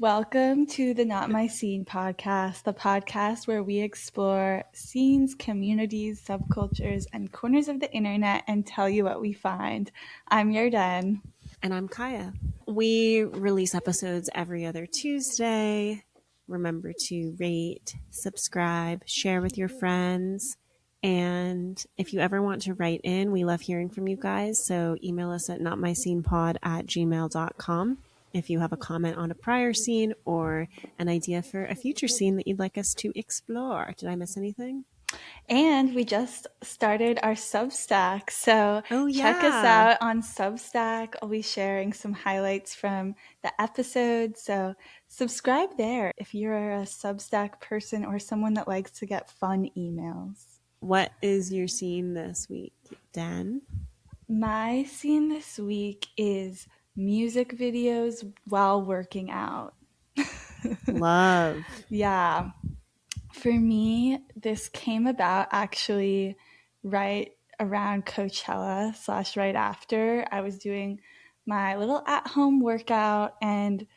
Welcome to the Not My Scene podcast, the podcast where we explore scenes, communities, subcultures, and corners of the internet and tell you what we find. I'm Yarden. And I'm Kaia. We release episodes every other Tuesday. Remember to rate, subscribe, share with your friends. And if you ever want to write in, we love hearing from you guys. So email us at notmyscenepod@gmail.com if you have a comment on a prior scene or an idea for a future scene that you'd like us to explore. Did I miss anything? And we just started our Substack, so check us yeah. out on Substack. I'll be sharing some highlights from the episode, so subscribe there if you're a Substack person or someone that likes to get fun emails. What is your scene this week, Dan? My scene this week is music videos while working out. Love. Yeah. For me, this came about actually right around Coachella / right after. I was doing my little at-home workout, and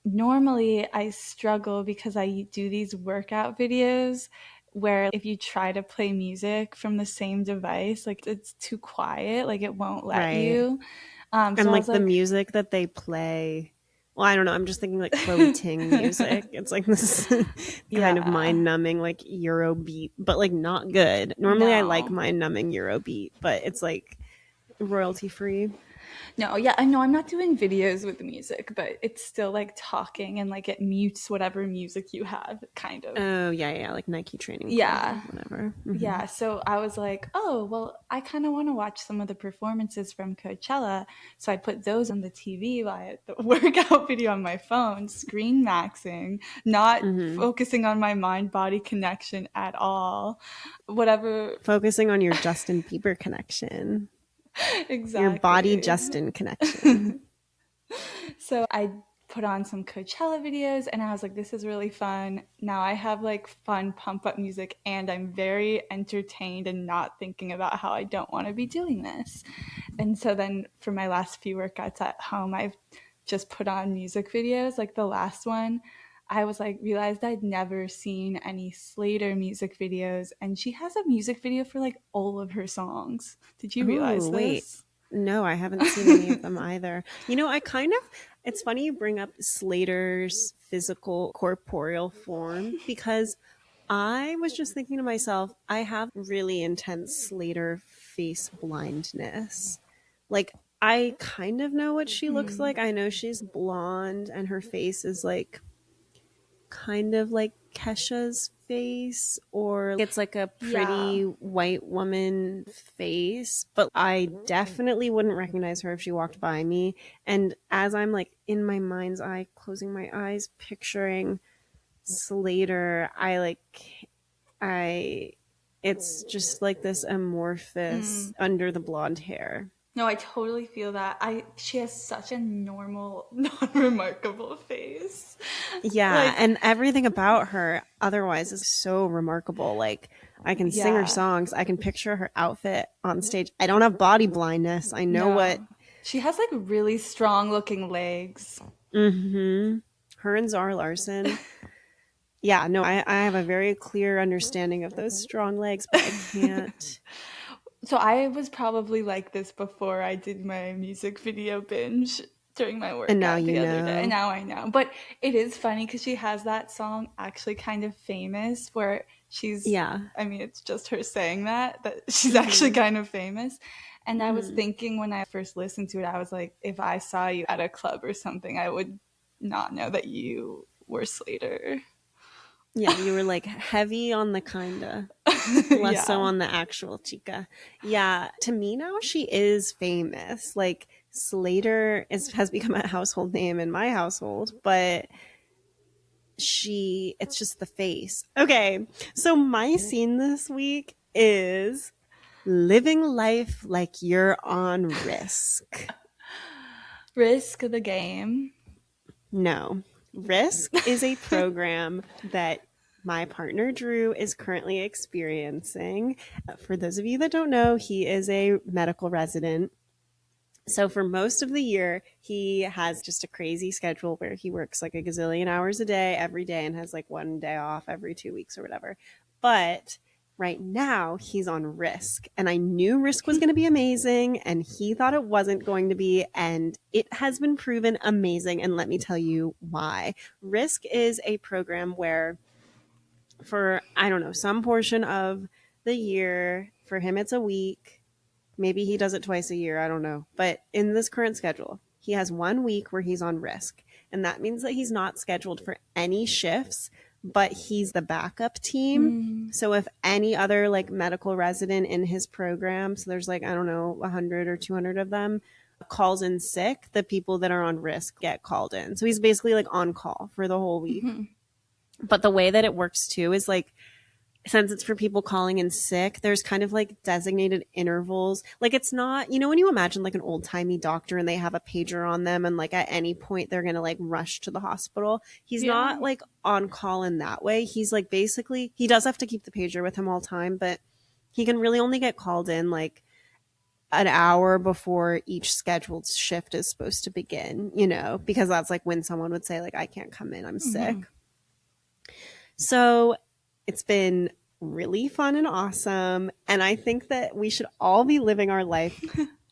normally I struggle because I do these workout videos where if you try to play music from the same device, like it's too quiet, like it won't let you. And so like the music that they play, well, I don't know. I'm just thinking like Chloe Ting music. It's like this kind of mind-numbing like Eurobeat, but like not good. Normally I like mind-numbing Eurobeat, but it's like royalty-free. No, yeah, I know I'm not doing videos with the music, but it's still like talking and like it mutes whatever music you have, kind of. Oh, yeah, like Nike training. Yeah. Whatever. Mm-hmm. Yeah, so I was like, oh, well, I kind of want to watch some of the performances from Coachella. So I put those on the TV while the workout video on my phone, screen maxing, not focusing on my mind-body connection at all. Whatever. Focusing on your Justin Bieber connection. Exactly. Your body Justin connection. So I put on some Coachella videos and I was like, this is really fun. Now I have like fun pump up music and I'm very entertained and not thinking about how I don't want to be doing this. And so then for my last few workouts at home, I've just put on music videos. Like the last one, I was like, realized I'd never seen any Slater music videos, and she has a music video for like all of her songs. Did you realize this? No, I haven't seen any of them either. You know, it's funny you bring up Slater's physical corporeal form, because I was just thinking to myself, I have really intense Slater face blindness. Like, I kind of know what she looks like. I know she's blonde and her face is like kind of like Kesha's face, or it's like a pretty white woman face, but I definitely wouldn't recognize her if she walked by me. And as I'm like in my mind's eye, closing my eyes, picturing Slater, it's just like this amorphous under the blonde hair. No, I totally feel that. She has such a normal, non-remarkable face. Yeah, and everything about her otherwise is so remarkable. Like, I can sing her songs. I can picture her outfit on stage. I don't have body blindness. I know what... She has, like, really strong-looking legs. Mm-hmm. Her and Zara Larson. Yeah, no, I have a very clear understanding of those strong legs, but I can't... So I was probably like this before I did my music video binge during my workout the other day. And now I know. But it is funny because she has that song actually kind of famous where she's, I mean, it's just her saying that she's actually kind of famous. And I was thinking when I first listened to it, I was like, if I saw you at a club or something, I would not know that you were Slater. Yeah, you were like heavy on the kinda, less so on the actual chica. Yeah, to me now she is famous. Like Slater has become a household name in my household, but it's just the face. Okay, so my scene this week is living life like you're on Risk. Risk the game? No. Risk is a program that my partner Drew is currently experiencing. For those of you that don't know, he is a medical resident. So for most of the year, he has just a crazy schedule where he works like a gazillion hours a day every day and has like 1 day off every 2 weeks or whatever. But right now he's on Risk, and I knew Risk was going to be amazing, and he thought it wasn't going to be, and it has been proven amazing. And let me tell you why. Risk is a program where, for I don't know, some portion of the year, for him it's a week. Maybe he does it twice a year. I don't know. But in this current schedule, he has 1 week where he's on Risk. And that means that he's not scheduled for any shifts, but he's the backup team. Mm. So if any other like medical resident in his program, so there's like, I don't know, 100 or 200 of them, calls in sick, the people that are on Risk get called in. So he's basically like on call for the whole week. Mm-hmm. But the way that it works too is like, since it's for people calling in sick, there's kind of like designated intervals. Like it's not, when you imagine like an old timey doctor and they have a pager on them and like at any point they're going to like rush to the hospital. He's not like on call in that way. He's like basically, he does have to keep the pager with him all time, but he can really only get called in like an hour before each scheduled shift is supposed to begin, because that's like when someone would say like, I can't come in, I'm sick. So it's been really fun and awesome. And I think that we should all be living our life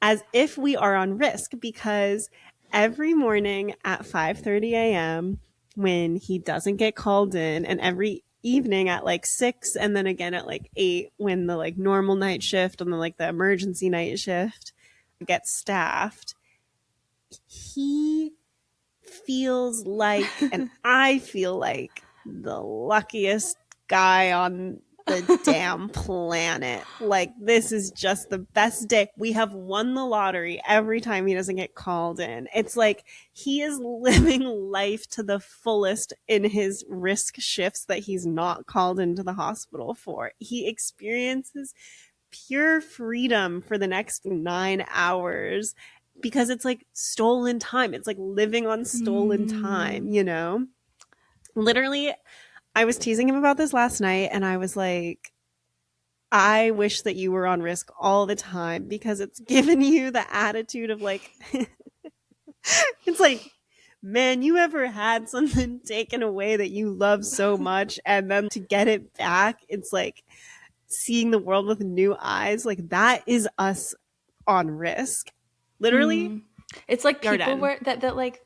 as if we are on Risk, because every morning at 5:30 a.m. when he doesn't get called in, and every evening at like 6, and then again at like 8 when the like normal night shift and then like the emergency night shift gets staffed, he feels like, and I feel like, the luckiest guy on the damn planet. Like, this is just the best day. We have won the lottery every time he doesn't get called in. It's like he is living life to the fullest in his Risk shifts that he's not called into the hospital for. He experiences pure freedom for the next 9 hours because it's like stolen time. It's like living on stolen time, Literally, I was teasing him about this last night, and I was like, I wish that you were on Risk all the time, because it's given you the attitude of like, it's like, man, you ever had something taken away that you love so much, and then to get it back, it's like seeing the world with new eyes. Like, that is us on Risk. Literally. It's like people were that like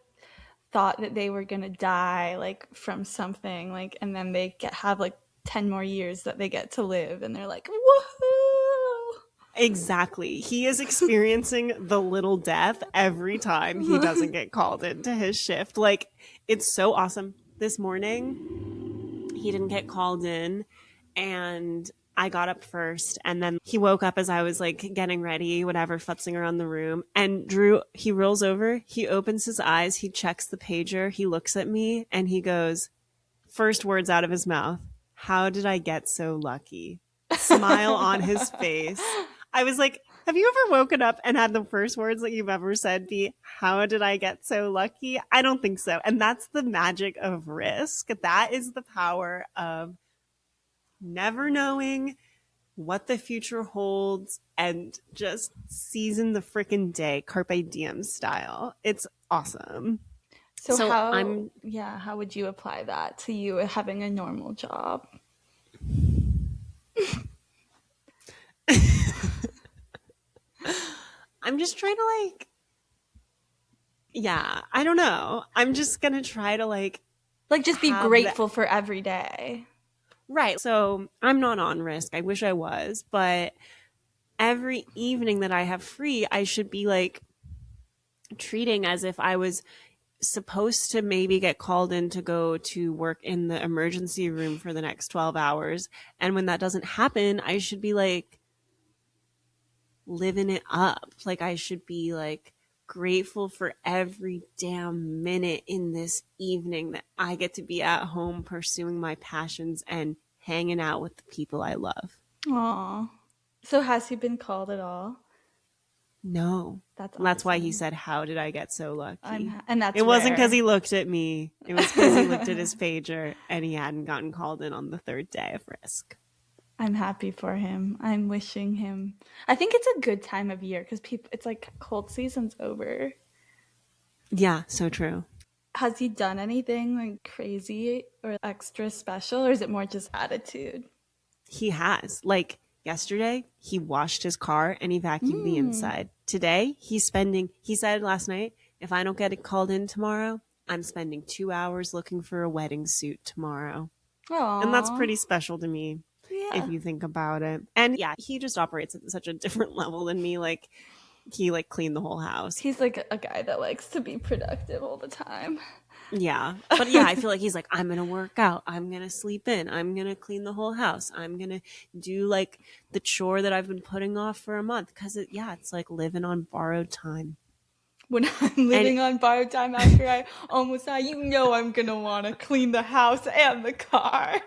thought that they were gonna die like from something, like, and then they have like 10 more years that they get to live, and they're like, woohoo! Exactly. He is experiencing the little death every time he doesn't get called into his shift. Like, it's so awesome. This morning, he didn't get called in, and I got up first, and then he woke up as I was like getting ready, whatever, futzing around the room. And Drew, he rolls over, he opens his eyes, he checks the pager, he looks at me, and he goes, first words out of his mouth, how did I get so lucky? Smile on his face. I was like, have you ever woken up and had the first words that you've ever said be, how did I get so lucky? I don't think so. And that's the magic of Risk. That is the power of never knowing what the future holds and just seizing the freaking day, carpe diem style. It's awesome. So how would you apply that to you having a normal job? I'm just trying to I don't know. I'm just going to try to just be grateful for every day. Right. So I'm not on Risk. I wish I was, but every evening that I have free, I should be like treating as if I was supposed to maybe get called in to go to work in the emergency room for the next 12 hours. And when that doesn't happen, I should be like living it up. Like, I should be like grateful for every damn minute in this evening that I get to be at home pursuing my passions and hanging out with the people I love. Aw. So has he been called at all? No. That's awesome. That's why he said, how did I get so lucky? And that's it wasn't because he looked at me. It was because he looked at his pager and he hadn't gotten called in on the third day of Risk. I'm happy for him. I'm wishing him. I think it's a good time of year because people. It's like cold season's over. Yeah, so true. Has he done anything like crazy or extra special, or is it more just attitude? He has. Like yesterday, he washed his car and he vacuumed the Mm. inside. Today, he said last night, if I don't get it called in tomorrow, I'm spending 2 hours looking for a wedding suit tomorrow. And that's Aw. pretty special to me if Yeah. you think about it. And yeah, he just operates at such a different level than me. Like he like cleaned the whole house. He's like a guy that likes to be productive all the time. Yeah. But yeah, I feel like he's like, I'm going to work out. I'm going to sleep in. I'm going to clean the whole house. I'm going to do like the chore that I've been putting off for a month. Cause it's like living on borrowed time. When I'm And living on borrowed time after I almost die, you know I'm gonna want to clean the house and the car.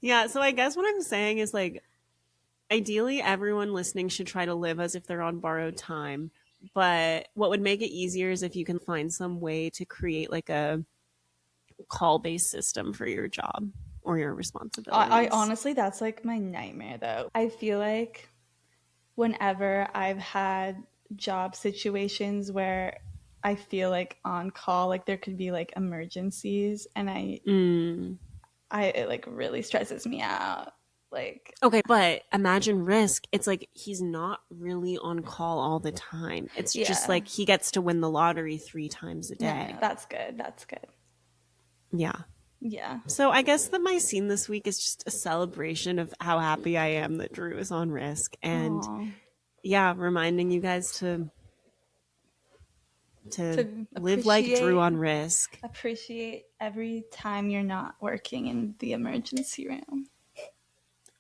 yeah, so I guess what I'm saying is like, ideally, everyone listening should try to live as if they're on borrowed time. But what would make it easier is if you can find some way to create like a call based system for your job or your I responsibilities. honestly, that's like my nightmare though. I feel like whenever I've had job situations where I feel like on call, like there could be like emergencies, and Mm. it like really stresses me out. Like, Okay, but imagine Risk. It's like he's not really on call all the time. It's just yeah, like he gets to win the lottery 3 times a no, no, day. that's good. That's good. Yeah. Yeah. So I guess that my scene this week is just a celebration of how happy I am that Drew is on Risk. And Aw. yeah, reminding you guys to To live like Drew on Risk. appreciate every time you're not working in the emergency room.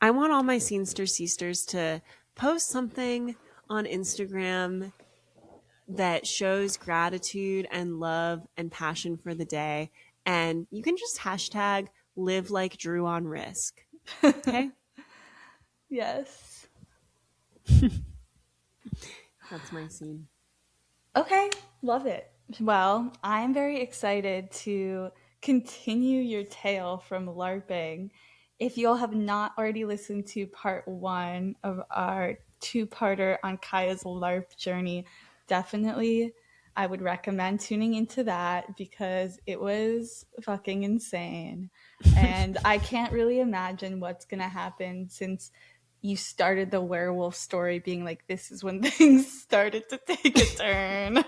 I want all my Scenester sisters to post something on Instagram that shows gratitude and love and passion for the day. And you can just hashtag live like Drew on Risk. Okay? Yes. That's my scene. Okay, love it. Well, I'm very excited to continue your tale from LARPing. If you all have not already listened to part one of our two-parter on Kaia's LARP journey, definitely I would recommend tuning into that because it was fucking insane. And I can't really imagine what's gonna happen since you started the werewolf story being like, this is when things started to take a turn.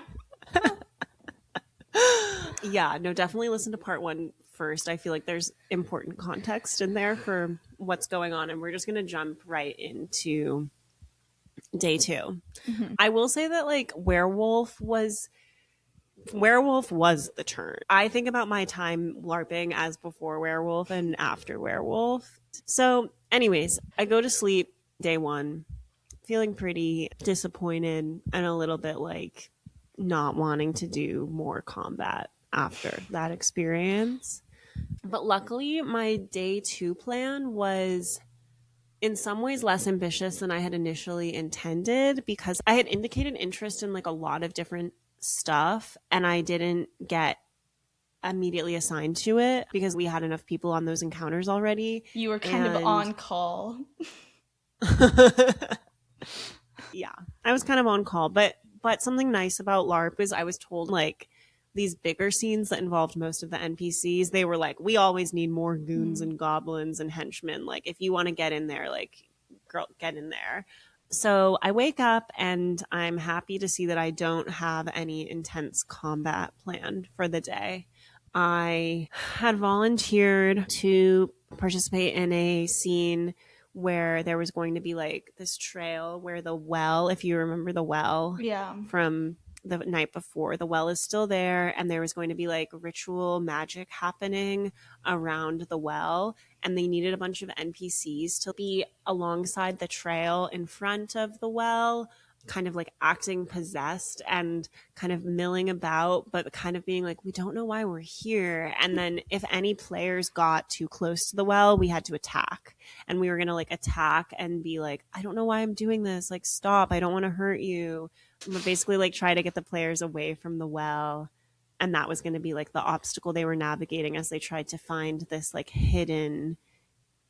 Yeah, no, definitely listen to part one first. I feel like there's important context in there for what's going on. And we're just going to jump right into day two. Mhm. I will say that like werewolf was the turn. I think about my time LARPing as before werewolf and after werewolf. So, anyways, I go to sleep day one, feeling pretty disappointed and a little bit like not wanting to do more combat after that experience. But luckily, my day two plan was in some ways less ambitious than I had initially intended because I had indicated interest in like a lot of different stuff and I didn't get immediately assigned to it because we had enough people on those encounters already. You were kind of And on call. yeah, I was kind of on call, but something nice about LARP is I was told like these bigger scenes that involved most of the NPCs, they were like, we always need more goons Mm. and goblins and henchmen. Like, if you want to get in there, like, girl, get in there. So I wake up and I'm happy to see that I don't have any intense combat planned for the day. I had volunteered to participate in a scene where there was going to be like this trail where the well, if you remember the well Yeah. from the night before, the well is still there, and there was going to be like ritual magic happening around the well, and they needed a bunch of NPCs to be alongside the trail in front of the well, kind of like acting possessed and kind of milling about, but kind of being like, we don't know why we're here. And then if any players got too close to the well, we had to attack. And we were going to like attack and be like, I don't know why I'm doing this. Like, stop. I don't want to hurt you. But basically, like, try to get the players away from the well. And that was going to be like the obstacle they were navigating as they tried to find this like hidden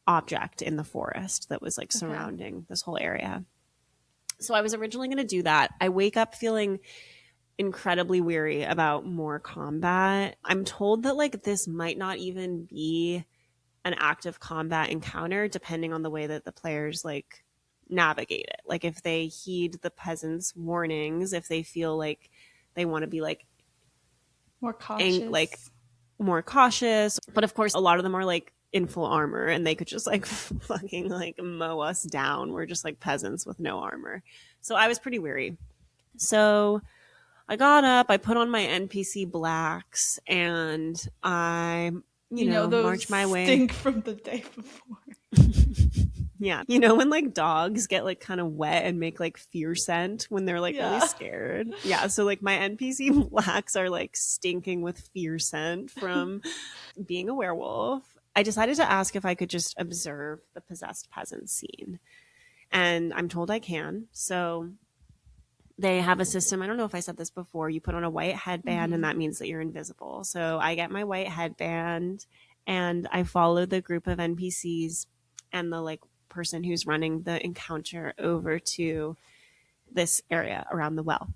object in the forest that was like Okay. surrounding this whole area. So I was originally going to do that. I wake up feeling incredibly weary about more combat. I'm told that like this might not even be an active combat encounter depending on the way that the players like navigate it. Like if they heed the peasants' warnings, if they feel like they want to be More like cautious. more cautious. But of course, a lot of them are like in full armor and they could just like fucking like mow us down. We're just like peasants with no armor. So I was pretty weary. So I got up, I put on my NPC blacks, and I, You know, those marched my way. stink from the day before. Yeah. You know, when like dogs get like kind of wet and make like fear scent when they're like really Yeah. scared. Yeah. So like my NPC blacks are like stinking with fear scent from being a werewolf. I decided to ask if I could just observe the possessed peasant scene. And I'm told I can. So they have a system. I don't know if I said this before. You put on a white headband, and Hmm. that means that you're invisible. So I get my white headband, and I follow the group of NPCs and the like person who's running the encounter over to this area around the well.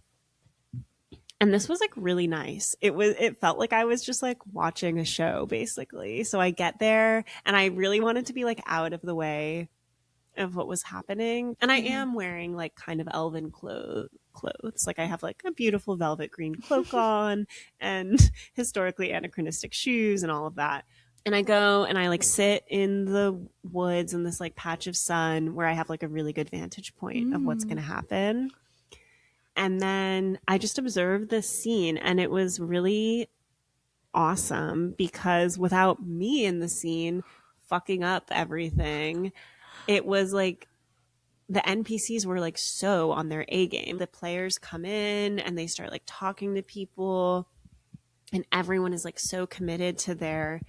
And this was like really nice. It felt like I was just like watching a show basically. So I get there and I really wanted to be like out of the way of what was happening. And I Hmm. am wearing like kind of elven clothes. Like I have like a beautiful velvet green cloak on and historically anachronistic shoes and all of that. And I go and I like sit in the woods in this like patch of sun where I have like a really good vantage point of what's going Mm. to happen. And then I just observed this scene and it was really awesome because without me in the scene fucking up everything, it was like the NPCs were like so on their A game. The players come in and they start like talking to people, and everyone is like so committed to their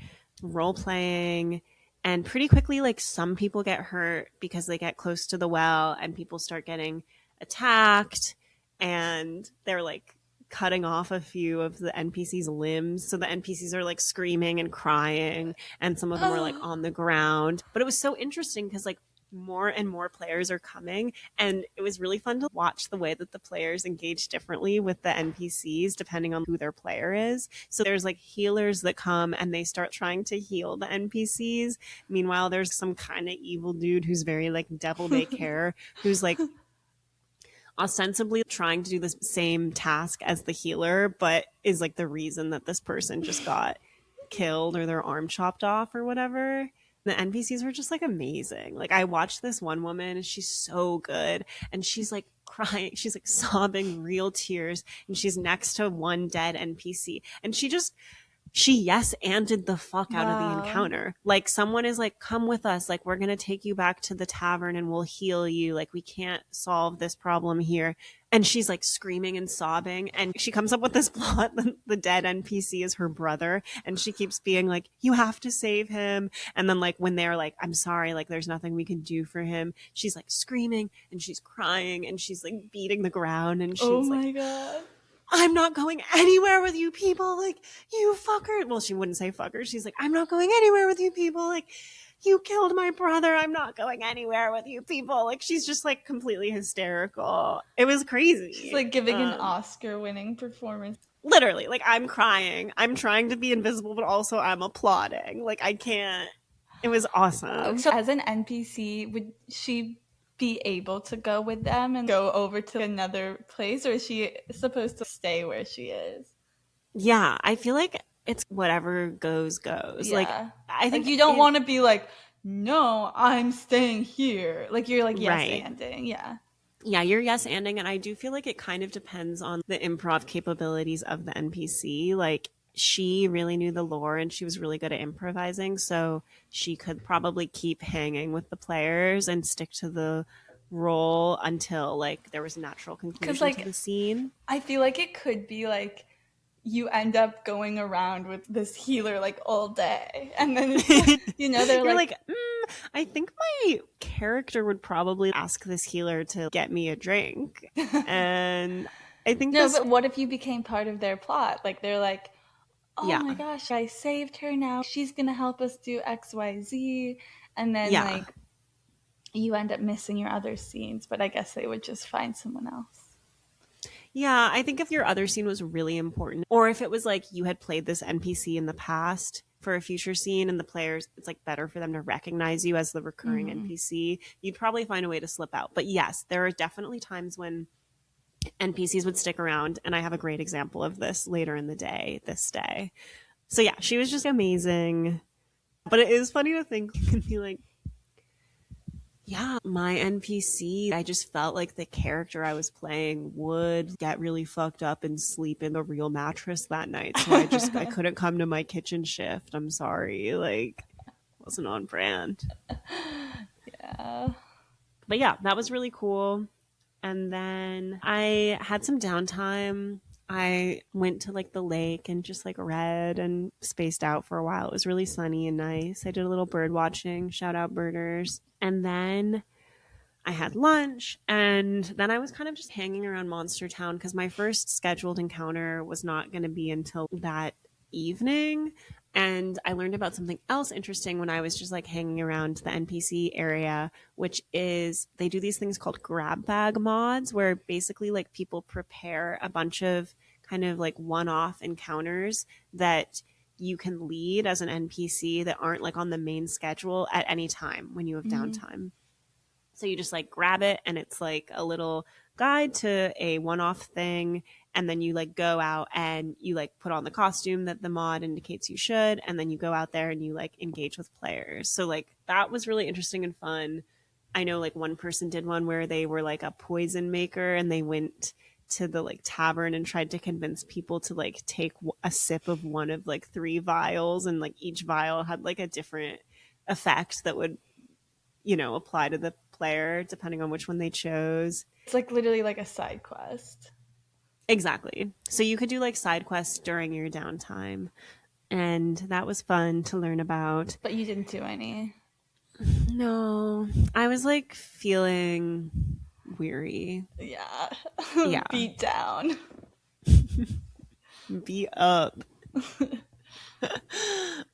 role playing. And pretty quickly, like some people get hurt because they get close to the well and people start getting attacked and they're like cutting off a few of the NPCs' limbs. So the NPCs are like screaming and crying, and some of them are like Oh. on the ground. But it was so interesting because like more and more players are coming, and it was really fun to watch the way that the players engage differently with the NPCs depending on who their player is. So there's like healers that come and they start trying to heal the NPCs. Meanwhile, there's some kind of evil dude who's very like devil may care, who's like ostensibly trying to do the same task as the healer, but is like the reason that this person just got killed or their arm chopped off or whatever. The NPCs were just like amazing. Like I watched this one woman, she's so good, and she's like crying, she's like sobbing real tears, and she's next to one dead NPC, and she yes anded the fuck out of the Wow. encounter. Like someone is like, come with us, like we're gonna take you back to the tavern and we'll heal you. Like we can't solve this problem here. And she's like screaming and sobbing. And she comes up with this plot that the dead NPC is her brother. And she keeps being like, you have to save him. And then like when they're like, I'm sorry, like there's nothing we can do for him, she's like screaming and she's crying and she's like beating the ground and Oh she's like, my god. I'm not going anywhere with you people. Like, you fucker. Well, she wouldn't say fucker. She's like, I'm not going anywhere with you people. Like, you killed my brother. I'm not going anywhere with you people. Like, she's just like completely hysterical. It was She's crazy. like giving an Oscar winning performance. Literally, like, I'm crying. I'm trying to be invisible, but also I'm applauding. Like, I can't. It was awesome. So, as an NPC, would she be able to go with them and go over to another place, or is she supposed to stay where she is? Yeah, I feel like it's whatever goes. Like, Yeah. I Like, think you don't it, want to be like, no, I'm staying here. Like, you're like, yes, right. anding. Yeah. Yeah, you're yes anding, and I do feel like it kind of depends on the improv capabilities of the NPC. Like she really knew the lore and she was really good at improvising, so she could probably keep hanging with the players and stick to the role until like there was a natural Because, conclusion to like, the scene. I feel like it could be like, you end up going around with this healer like all day, and then it's they're You're like, like, I think my character would probably ask this healer to get me a drink. And I think no, this but what if you became part of their plot? Like, they're like, oh Yeah. my gosh, I saved her now. She's gonna help us do XYZ. And then, Yeah. like, you end up missing your other scenes, but I guess they would just find someone else. Yeah, I think if your other scene was really important, or if it was like you had played this NPC in the past for a future scene and the players, it's like better for them to recognize you as the recurring Mm-hmm. NPC, you'd probably find a way to slip out. But yes, there are definitely times when NPCs would stick around, and I have a great example of this later in the day, this day. So yeah, she was just amazing. But it is funny to think and be like, yeah, my NPC, I just felt like the character I was playing would get really fucked up and sleep in the real mattress that night. So I couldn't come to my kitchen shift. I'm sorry. Like, wasn't on brand. Yeah. But yeah, that was really cool. And then I had some downtime. I went to like the lake and just like read and spaced out for a while. It was really sunny and nice. I did a little bird watching, shout out birders. And then I had lunch, and then I was kind of just hanging around Monster Town because my first scheduled encounter was not going to be until that evening. And I learned about something else interesting when I was just like hanging around the NPC area, which is they do these things called grab bag mods, where basically like people prepare a bunch of kind of like one off encounters that you can lead as an NPC that aren't like on the main schedule at any time when you have Mm-hmm. downtime. So you just like grab it and it's like a little guide to a one off thing. And then you like go out and you like put on the costume that the mod indicates you should. And then you go out there and you like engage with players. So like that was really interesting and fun. I know like one person did one where they were like a poison maker and they went to the like tavern and tried to convince people to like take a sip of one of like 3 vials, and like each vial had like a different effect that would, you know, apply to the player depending on which one they chose. It's like literally like a side quest. Exactly. So you could do like side quests during your downtime. And that was fun to learn about. But you didn't do any. No, I was like feeling weary. Yeah. Yeah. Beat down. Be up.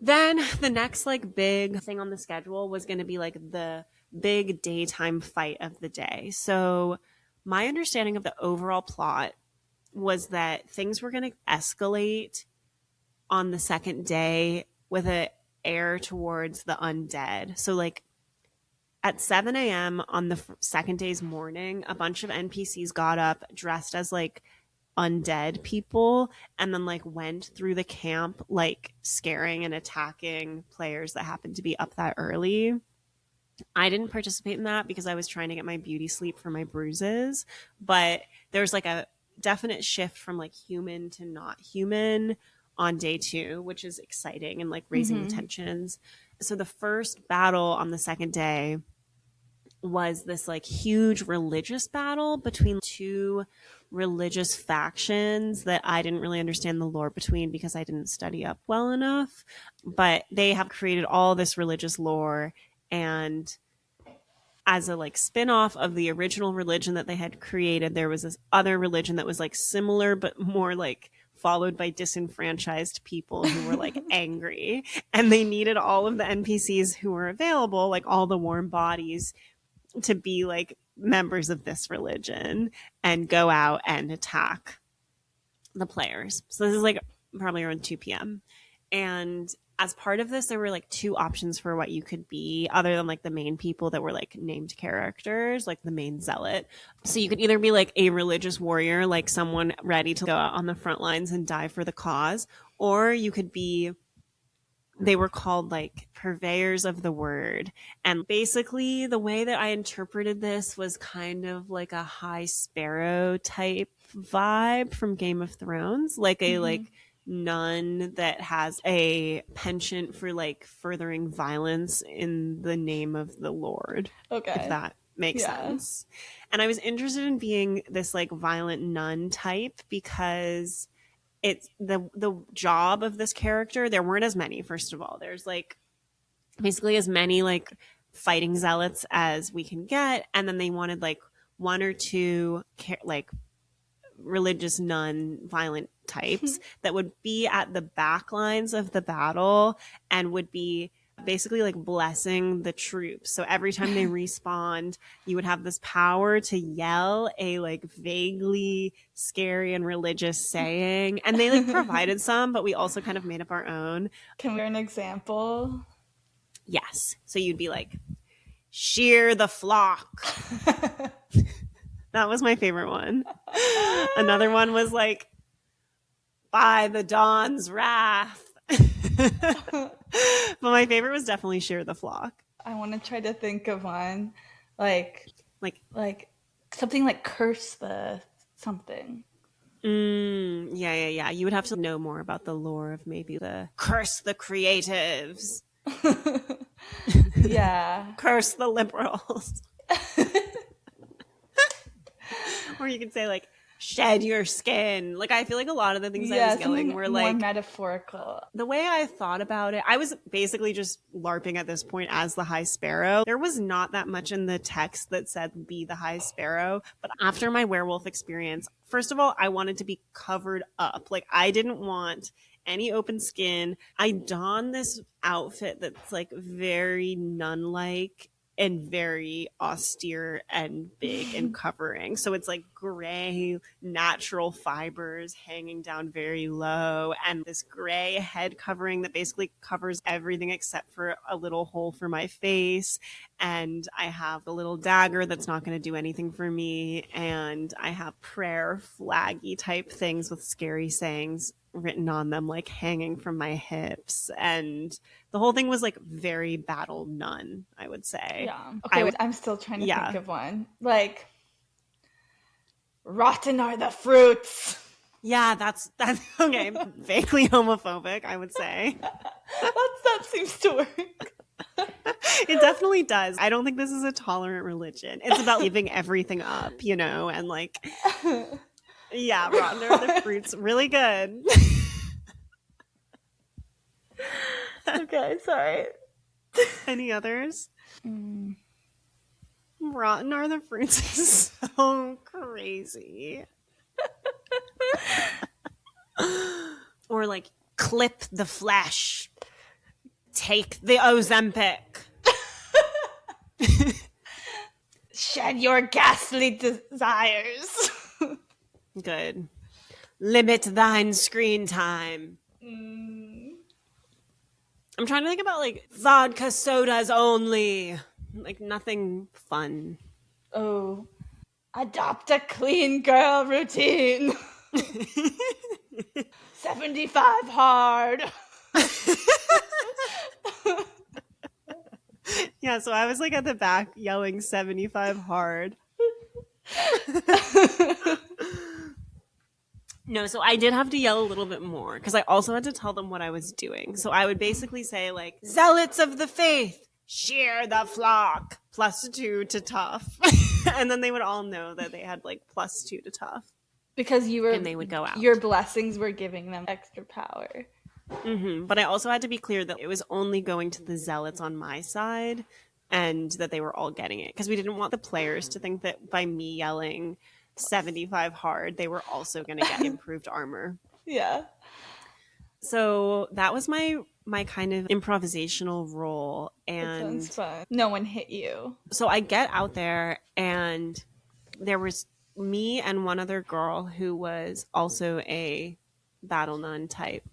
Then the next like big thing on the schedule was going to be like the big daytime fight of the day. So my understanding of the overall plot was that things were going to escalate on the second day with a air towards the undead. So like at 7 a.m. on the second day's morning, a bunch of NPCs got up dressed as like undead people and then like went through the camp like scaring and attacking players that happened to be up that early. I didn't participate in that because I was trying to get my beauty sleep for my bruises, but there's like a definite shift from like human to not human on day 2, which is exciting and like raising the tensions. So the first battle on the second day was this like huge religious battle between 2 religious factions that I didn't really understand the lore between because I didn't study up well enough. But they have created all this religious lore, and as a like spin-off of the original religion that they had created, there was this other religion that was like similar but more like followed by disenfranchised people who were like angry, and they needed all of the NPCs who were available, like all the warm bodies, to be like members of this religion and go out and attack the players. So this is like probably around 2 p.m. And as part of this, there were like 2 options for what you could be, other than like the main people that were like named characters, like the main zealot. So you could either be like a religious warrior, like someone ready to go out on the front lines and die for the cause, or you could be, they were called like purveyors of the word. And basically the way that I interpreted this was kind of like a High Sparrow type vibe from Game of Thrones, like a like nun that has a penchant for like furthering violence in the name of the Lord. If Okay. that makes Yeah. sense. And I was interested in being this like violent nun type because it's the job of this character. There weren't as many, first of all. There's like basically as many like fighting zealots as we can get, and then they wanted like 1 or 2 like religious nun violent types that would be at the back lines of the battle and would be basically like blessing the troops. So every time they respawned, you would have this power to yell a like vaguely scary and religious saying. And they like provided some, but we also kind of made up our own. Can we hear an example? Yes. So you'd be like, shear the flock. That was my favorite one. Another one was like, by the dawn's wrath. But my favorite was definitely shear the flock. I want to try to think of one like like something like curse the something. Yeah. You would have to know more about the lore of maybe the curse the creatives. Yeah. Curse the liberals. Or you could say like, shed your skin. Like, I feel like a lot of the things I was yelling were like more metaphorical. The way I thought about it, I was basically just LARPing at this point as the High Sparrow. There was not that much in the text that said be the High Sparrow. But after my werewolf experience, first of all, I wanted to be covered up. Like, I didn't want any open skin. I donned this outfit that's like very nun-like and very austere and big and covering. So it's like gray, natural fibers hanging down very low, and this gray head covering that basically covers everything except for a little hole for my face. And I have a little dagger that's not going to do anything for me. And I have prayer flaggy type things with scary sayings written on them, like hanging from my hips. And the whole thing was like very battle nun, I would say. Yeah. Okay, I'm still trying to think of one. Like, rotten are the fruits. Yeah, that's okay. Vaguely homophobic, I would say. That seems to work. It definitely does. I don't think this is a tolerant religion. It's about giving everything up, you know, and like, yeah, rotten are the fruits. Really good. Okay, sorry. Any others? Rotten are the fruits is so crazy. Or like, clip the flesh. Take the Ozempic. Shed your ghastly desires. Good. Limit thine screen time. I'm trying to think about like vodka sodas only. Like nothing fun. Oh. Adopt a clean girl routine. 75 hard. Yeah, so I was like at the back yelling 75 hard. No, so I did have to yell a little bit more because I also had to tell them what I was doing. So I would basically say like, zealots of the faith, shear the flock, +2 to tough. And then they would all know that they had like +2 to tough. Because and they would go out. Your blessings were giving them extra power. Mm-hmm. But I also had to be clear that it was only going to the zealots on my side and that they were all getting it. Because we didn't want the players to think that by me yelling 75 hard, they were also going to get improved armor. Yeah. So that was my kind of improvisational role. And that sounds fun. No one hit you. So I get out there and there was me and one other girl who was also a battle nun type.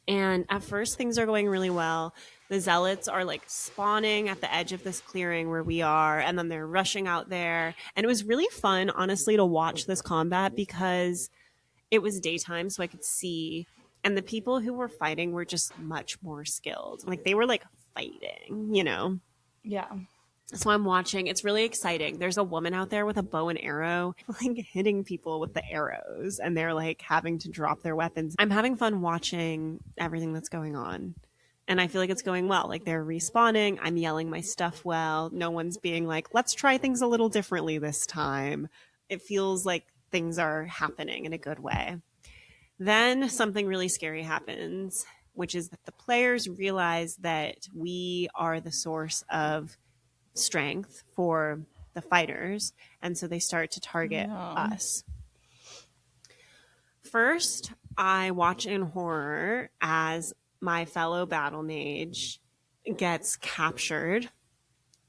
And at first things are going really well. The zealots are like spawning at the edge of this clearing where we are, and then they're rushing out there. And it was really fun, honestly, to watch this combat because it was daytime, so I could see. And the people who were fighting were just much more skilled. Like they were like fighting, you know? Yeah. So I'm watching. It's really exciting. There's a woman out there with a bow and arrow, like hitting people with the arrows, and they're like having to drop their weapons. I'm having fun watching everything that's going on. And I feel like it's going well. Like they're respawning. I'm yelling my stuff well. No one's being like, let's try things a little differently this time. It feels like things are happening in a good way. Then something really scary happens, which is that the players realize that we are the source of strength for the fighters, and so they start to target us. First, I watch in horror as my fellow battle mage gets captured.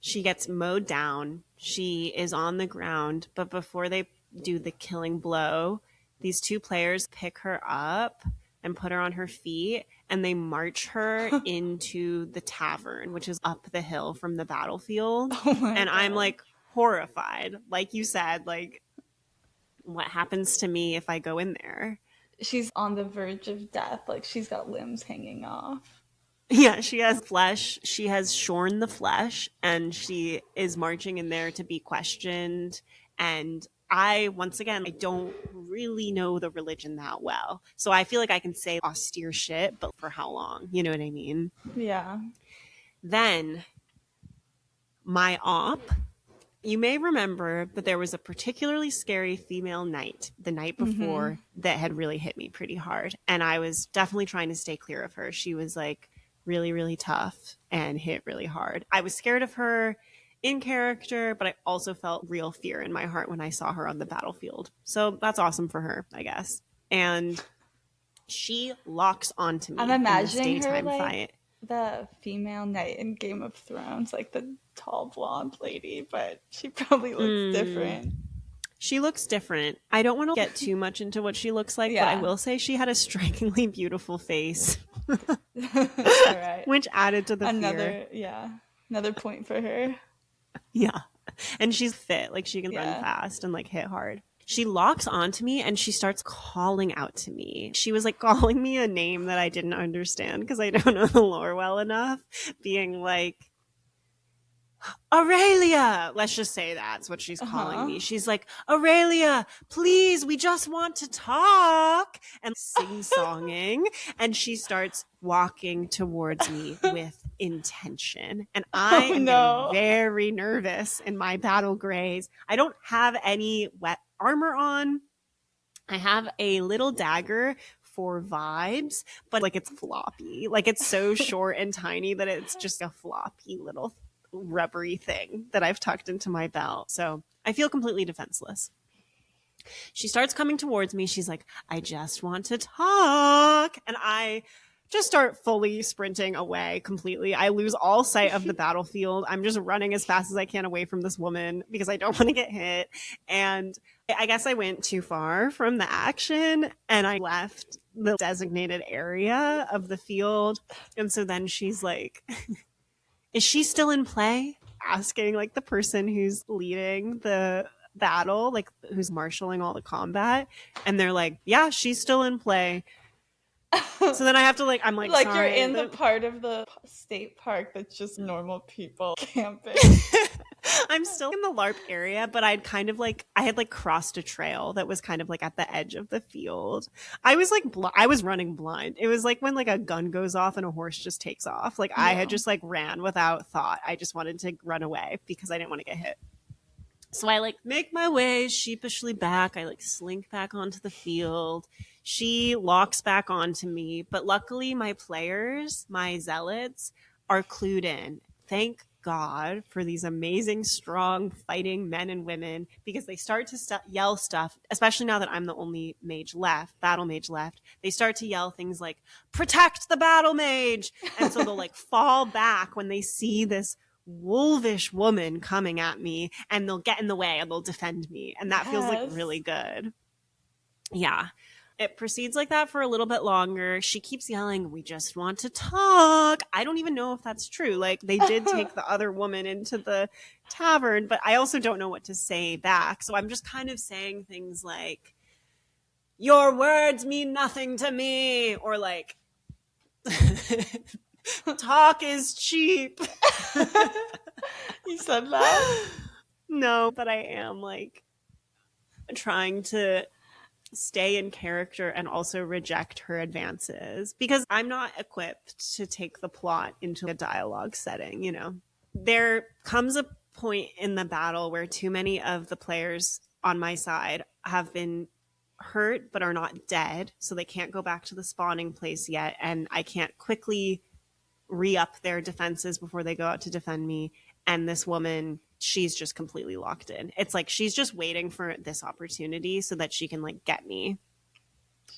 She gets mowed down. She is on the ground, but before they do the killing blow, these two players pick her up and put her on her feet, and they march her into the tavern, which is up the hill from the battlefield. Oh my And I'm God. like horrified. Like you said, like, what happens to me if I go in there? She's on the verge of death. Like she's got limbs hanging off. Yeah, she has flesh. She has shorn the flesh, and she is marching in there to be questioned. And once again, I don't really know the religion that well. So I feel like I can say austere shit, but for how long? You know what I mean? Yeah. Then my op, you may remember that there was a particularly scary female knight the night before that had really hit me pretty hard. And I was definitely trying to stay clear of her. She was like really, really tough and hit really hard. I was scared of her in character, but I also felt real fear in my heart when I saw her on the battlefield. So that's awesome for her, I guess. And she locks onto I'm me in this imagining her daytime like fight. the female knight in Game of Thrones, like the tall blonde lady, but she probably looks different. She looks different. I don't want to get too much into what she looks like, but I Yeah. will say she had a strikingly beautiful face, All right. which added to the fear. Another point for her. Yeah. And she's fit. Like she can run Yeah. fast and like hit hard. She locks onto me and she starts calling out to me. She was like calling me a name that I didn't understand because I don't know the lore well enough, being like, Aurelia, let's just say that's what she's calling me. She's like, Aurelia, please, we just want to talk, and sing-songing. And she starts walking towards me with intention. And I am getting very nervous in my battle grays. I don't have any wet armor on. I have a little dagger for vibes, but like it's floppy. Like it's so short and tiny that it's just a floppy little rubbery thing that I've tucked into my belt. So I feel completely defenseless. She starts coming towards me. She's like, I just want to talk. And I just start fully sprinting away completely. I lose all sight of the battlefield. I'm just running as fast as I can away from this woman because I don't want to get hit. And I guess I went too far from the action and I left the designated area of the field. And so then she's like, is she still in play? Asking like the person who's leading the battle, like who's marshaling all the combat. And they're like, yeah, she's still in play. So then I have to like, I'm like, like sorry, you're in the part of the state park that's just normal people camping. I'm still in the LARP area, but I'd kind of like, I had like crossed a trail that was kind of like at the edge of the field. I was like, I was running blind. It was like when like a gun goes off and a horse just takes off. Like I had just like ran without thought. I just wanted to run away because I didn't want to get hit. So I like make my way sheepishly back. I like slink back onto the field. She locks back onto me, but luckily my players, my zealots, are clued in. Thank God for these amazing, strong, fighting men and women because they start to yell stuff, especially now that I'm the only mage left, battle mage left. They start to yell things like, protect the battle mage! And so they'll like fall back when they see this wolvish woman coming at me and they'll get in the way and they'll defend me. And that feels like really good. Yeah. It proceeds like that for a little bit longer. She keeps yelling, we just want to talk. I don't even know if that's true. Like they did take the other woman into the tavern, but I also don't know what to say back. So I'm just kind of saying things like, your words mean nothing to me. Or like, talk is cheap. You said that? No, but I am like trying to stay in character and also reject her advances because I'm not equipped to take the plot into a dialogue setting, you know. There comes a point in the battle where too many of the players on my side have been hurt but are not dead, so they can't go back to the spawning place yet, and I can't quickly re-up their defenses before they go out to defend me. And this woman, she's just completely locked in. It's like she's just waiting for this opportunity so that she can like get me.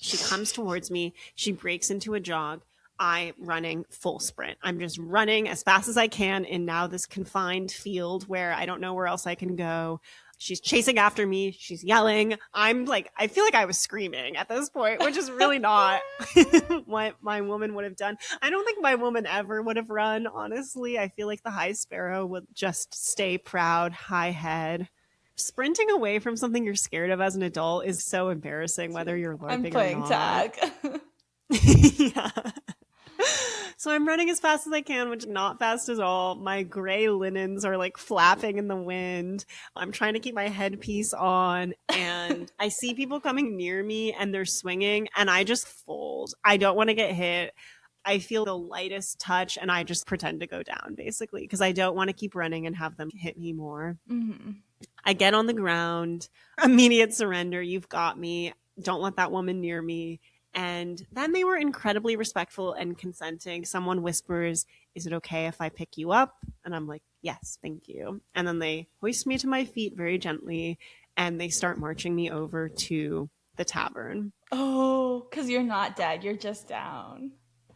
She comes towards me. She breaks into a jog. I'm running full sprint. I'm just running as fast as I can in now this confined field where I don't know where else I can go. She's chasing after me. She's yelling. I'm like, I feel like I was screaming at this point, which is really not what my woman would have done. I don't think my woman ever would have run, honestly. I feel like the high sparrow would just stay proud, high head. Sprinting away from something you're scared of as an adult is so embarrassing, whether you're I'm LARPing or playing not. tag. Yeah. So I'm running as fast as I can, which is not fast at all. My gray linens are like flapping in the wind. I'm trying to keep my headpiece on, and I see people coming near me and they're swinging, and I just fold. I don't want to get hit. I feel the lightest touch, and I just pretend to go down, basically, because I don't want to keep running and have them hit me more. Mm-hmm. I get on the ground, immediate surrender. You've got me. Don't let that woman near me. And then they were incredibly respectful and consenting. Someone whispers, "Is it okay if I pick you up?" And I'm like, "Yes, thank you." And then they hoist me to my feet very gently and they start marching me over to the tavern. Oh, because you're not dead. You're just down.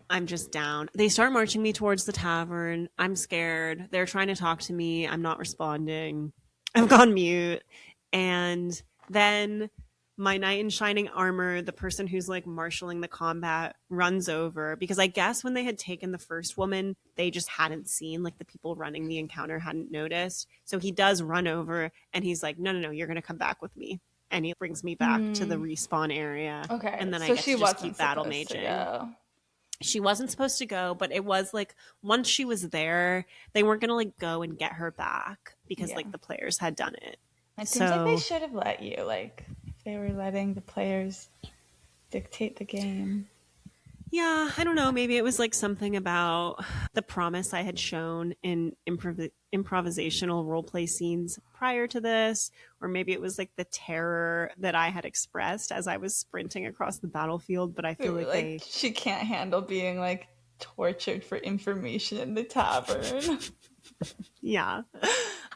I'm just down. They start marching me towards the tavern. I'm scared. They're trying to talk to me. I'm not responding. I've gone mute. And then my knight in shining armor, the person who's like marshaling the combat, runs over because I guess when they had taken the first woman, they just hadn't seen, like the people running the encounter hadn't noticed. So he does run over and he's like, no, no, no, you're going to come back with me. And he brings me back to the respawn area. Okay, And then I so get she to just wasn't keep battle supposed to maging. go. She wasn't supposed to go, but it was like once she was there, they weren't gonna like go and get her back because Yeah. like the players had done it. It seems like they So should have let you, like, if they were letting the players dictate the game. yeah, I don't know. Maybe it was like something about the promise I had shown in improvisational roleplay scenes prior to this, or maybe it was like the terror that I had expressed as I was sprinting across the battlefield. But I They feel were like like, they, she can't handle being, like, tortured for information in the tavern. yeah,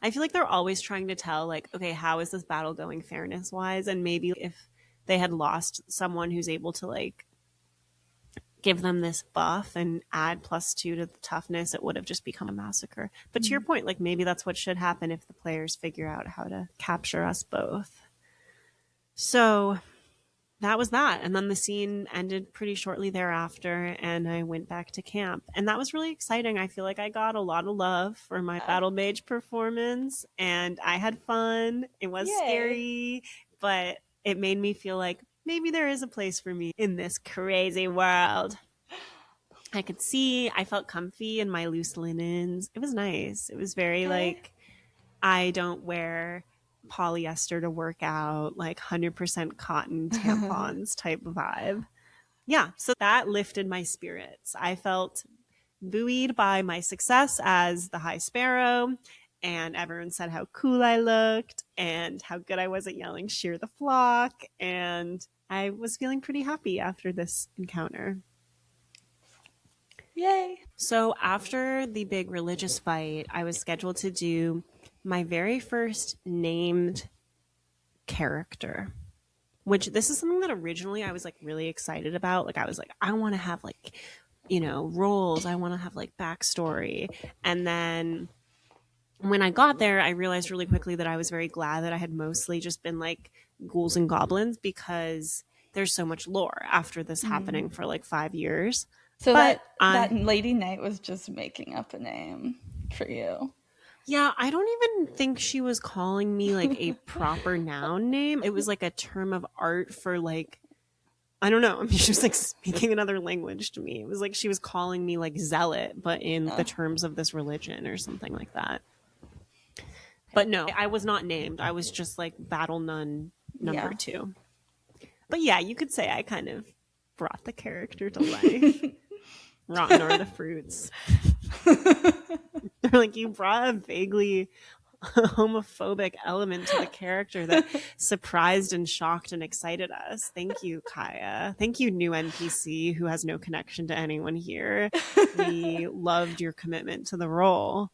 I feel like they're always trying to tell, like, okay, how is this battle going fairness wise? And maybe if they had lost someone who's able to like give them this buff and add +2 to the toughness, it would have just become a massacre. But to your point, like maybe that's what should happen if the players figure out how to capture us both. So that was that. And then the scene ended pretty shortly thereafter, and I went back to camp. And that was really exciting. I feel like I got a lot of love for my Battle Mage performance, and I had fun. It was Yay. scary, but it made me feel like maybe there is a place for me in this crazy world. I could see, I felt comfy in my loose linens. It was nice. It was very Okay. like, I don't wear polyester to work out, like 100% cotton tampons type vibe. Yeah, so that lifted my spirits. I felt buoyed by my success as the High Sparrow, and everyone said how cool I looked and how good I was at yelling "shear the flock," and I was feeling pretty happy after this encounter. Yay. So after the big religious fight, I was scheduled to do my very first named character, which this is something that originally I was like really excited about. Like I was like, I want to have like, you know, roles. I want to have like backstory. And then when I got there, I realized really quickly that I was very glad that I had mostly just been like ghouls and goblins because there's so much lore after this happening for like 5 years. So But that Lady Knight was just making up a name for you. yeah, I don't even think she was calling me like a proper noun name. It was like a term of art for like, I don't know. I mean, she was like speaking another language to me. It was like she was calling me like zealot, but in the terms of this religion or something like that. But no, I was not named. I was just like battle nun number 2. But yeah, you could say I kind of brought the character to life. Rotten are the fruits. They're like, you brought a vaguely homophobic element to the character that surprised and shocked and excited us. Thank you, Kaia. Thank you, new NPC who has no connection to anyone here. We loved your commitment to the role.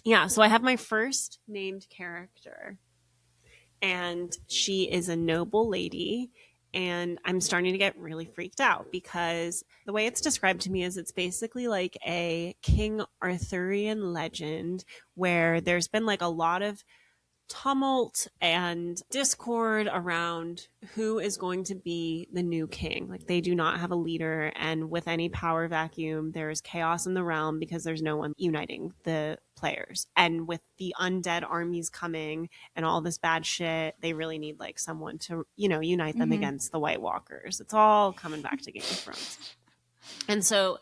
Yeah, so I have my first named character. and she is a noble lady. And I'm starting to get really freaked out because the way it's described to me is it's basically like a King Arthurian legend where there's been like a lot of tumult and discord around who is going to be the new king. Like they do not have a leader, and with any power vacuum, there's chaos in the realm because there's no one uniting the players. And with the undead armies coming and all this bad shit, they really need like someone to, unite them Mm-hmm. against the White Walkers. It's all coming back to Game of Thrones. And so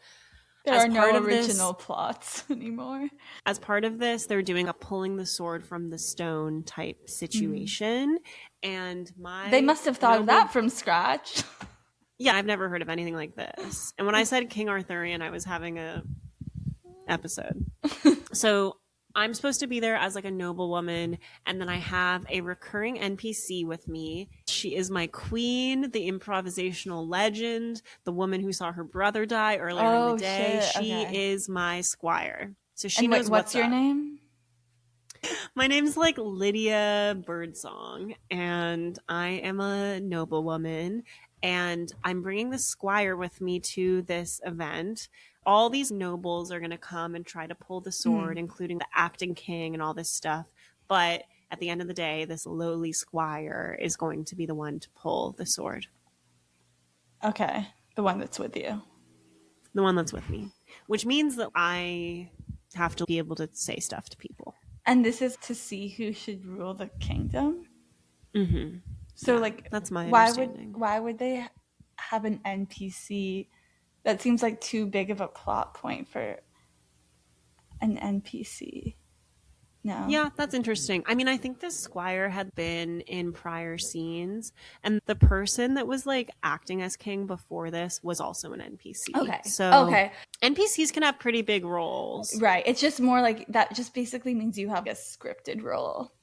There as are no part of this original plots anymore. they're doing a pulling the sword from the stone type Mm. situation. And They my must have thought of noble, that from scratch. yeah, I've never heard of anything like this. And when I said King Arthurian, I was having a episode. So I'm supposed to be there as like a noblewoman, and then I have a recurring NPC with me. She is my queen, the improvisational legend, the woman who saw her brother die earlier in the Oh day. shit. She Okay. is my squire. So she And wait, knows what's what's your up. name? My name's like Lydia Birdsong, and I am a noblewoman, and I'm bringing the squire with me to this event. All these nobles are going to come and try to pull the sword, Mm. including the acting king and all this stuff. But at the end of the day, this lowly squire is going to be the one to pull the sword, Okay. The one that's with you. the one that's with me, which means that I have to be able to say stuff to people. And this is to see who should rule the kingdom. Mm-hmm. So Yeah, like that's my why would understanding. why would they have an NPC? That seems like too big of a plot point for an NPC. No. Yeah, that's interesting. I mean, I think this squire had been in prior scenes, and the person that was like acting as king before this was also an NPC. Okay. So Okay. NPCs can have pretty big roles. Right. It's just more like that just basically means you have a scripted role.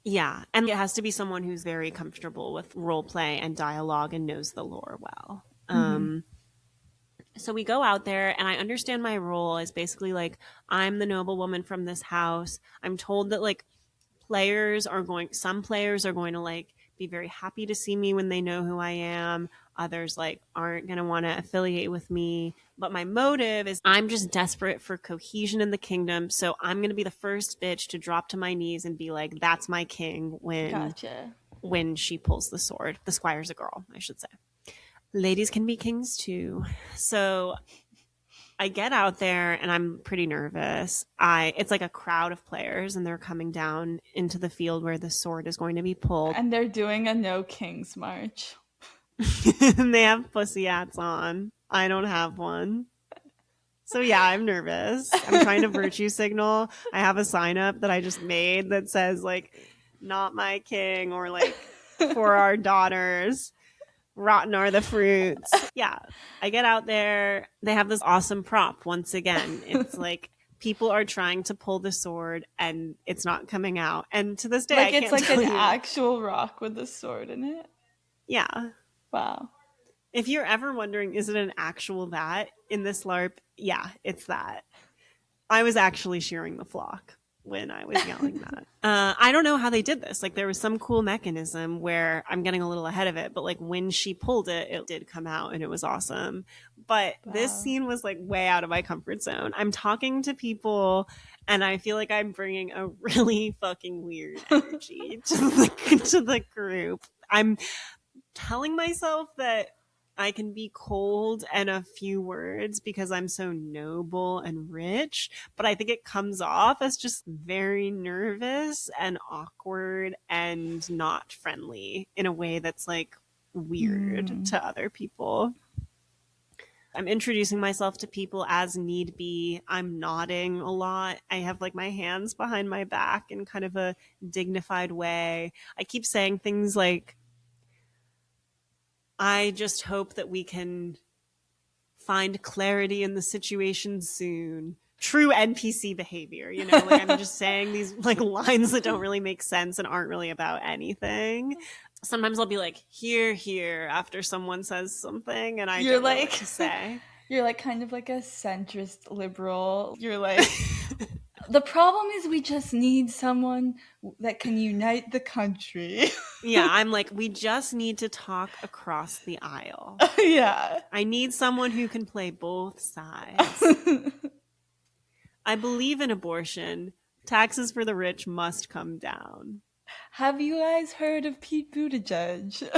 Yeah, and it has to be someone who's very comfortable with role play and dialogue and knows the lore well. Mm-hmm. So we go out there, and I understand my role as basically like I'm the noblewoman from this house. I'm told that like some players are going to like be very happy to see me when they know who I am. Others like aren't going to want to affiliate with me. But my motive is I'm just desperate for cohesion in the kingdom. So I'm going to be the first bitch to drop to my knees and be like, that's my king Gotcha. when she pulls the sword. The squire's a girl, I should say. Ladies can be kings too. So I get out there and I'm pretty nervous. It's like a crowd of players and they're coming down into the field where the sword is going to be pulled. And they're doing a no kings march. And they have pussy hats on. I don't have one. So yeah, I'm nervous. I'm trying to virtue signal. I have a sign up that I just made that says like not my king or like for our daughters. Rotten are the fruits. Yeah. I get out there. They have this awesome prop once again. It's like people are trying to pull the sword and it's not coming out. And to this day, Like I it's can't like tell an you. actual rock with a sword in it. Yeah. Wow. If you're ever wondering, is it an actual that in this LARP? Yeah, it's that. I was actually shearing the flock when I was yelling that. I don't know how they did this. Like there was some cool mechanism where I'm getting a little ahead of it, but like when she pulled it, it did come out and it was awesome. But this Wow. scene was like way out of my comfort zone. I'm talking to people and I feel like I'm bringing a really fucking weird energy to the group. I'm telling myself that I can be cold and a few words because I'm so noble and rich, but I think it comes off as just very nervous and awkward and not friendly in a way that's like weird to other people. I'm introducing myself to people as need be. I'm nodding a lot. I have like my hands behind my back in kind of a dignified way. I keep saying things like, I just hope that we can find clarity in the situation soon. True NPC behavior, like I'm just saying these like lines that don't really make sense and aren't really about anything. Sometimes I'll be like, here, after someone says something and I don't know what to say. You're like kind of like a centrist liberal. You're like The problem is we just need someone that can unite the country. Yeah, I'm like, we just need to talk across the aisle. Yeah. I need someone who can play both sides. I believe in abortion. Taxes for the rich must come down. Have you guys heard of Pete Buttigieg?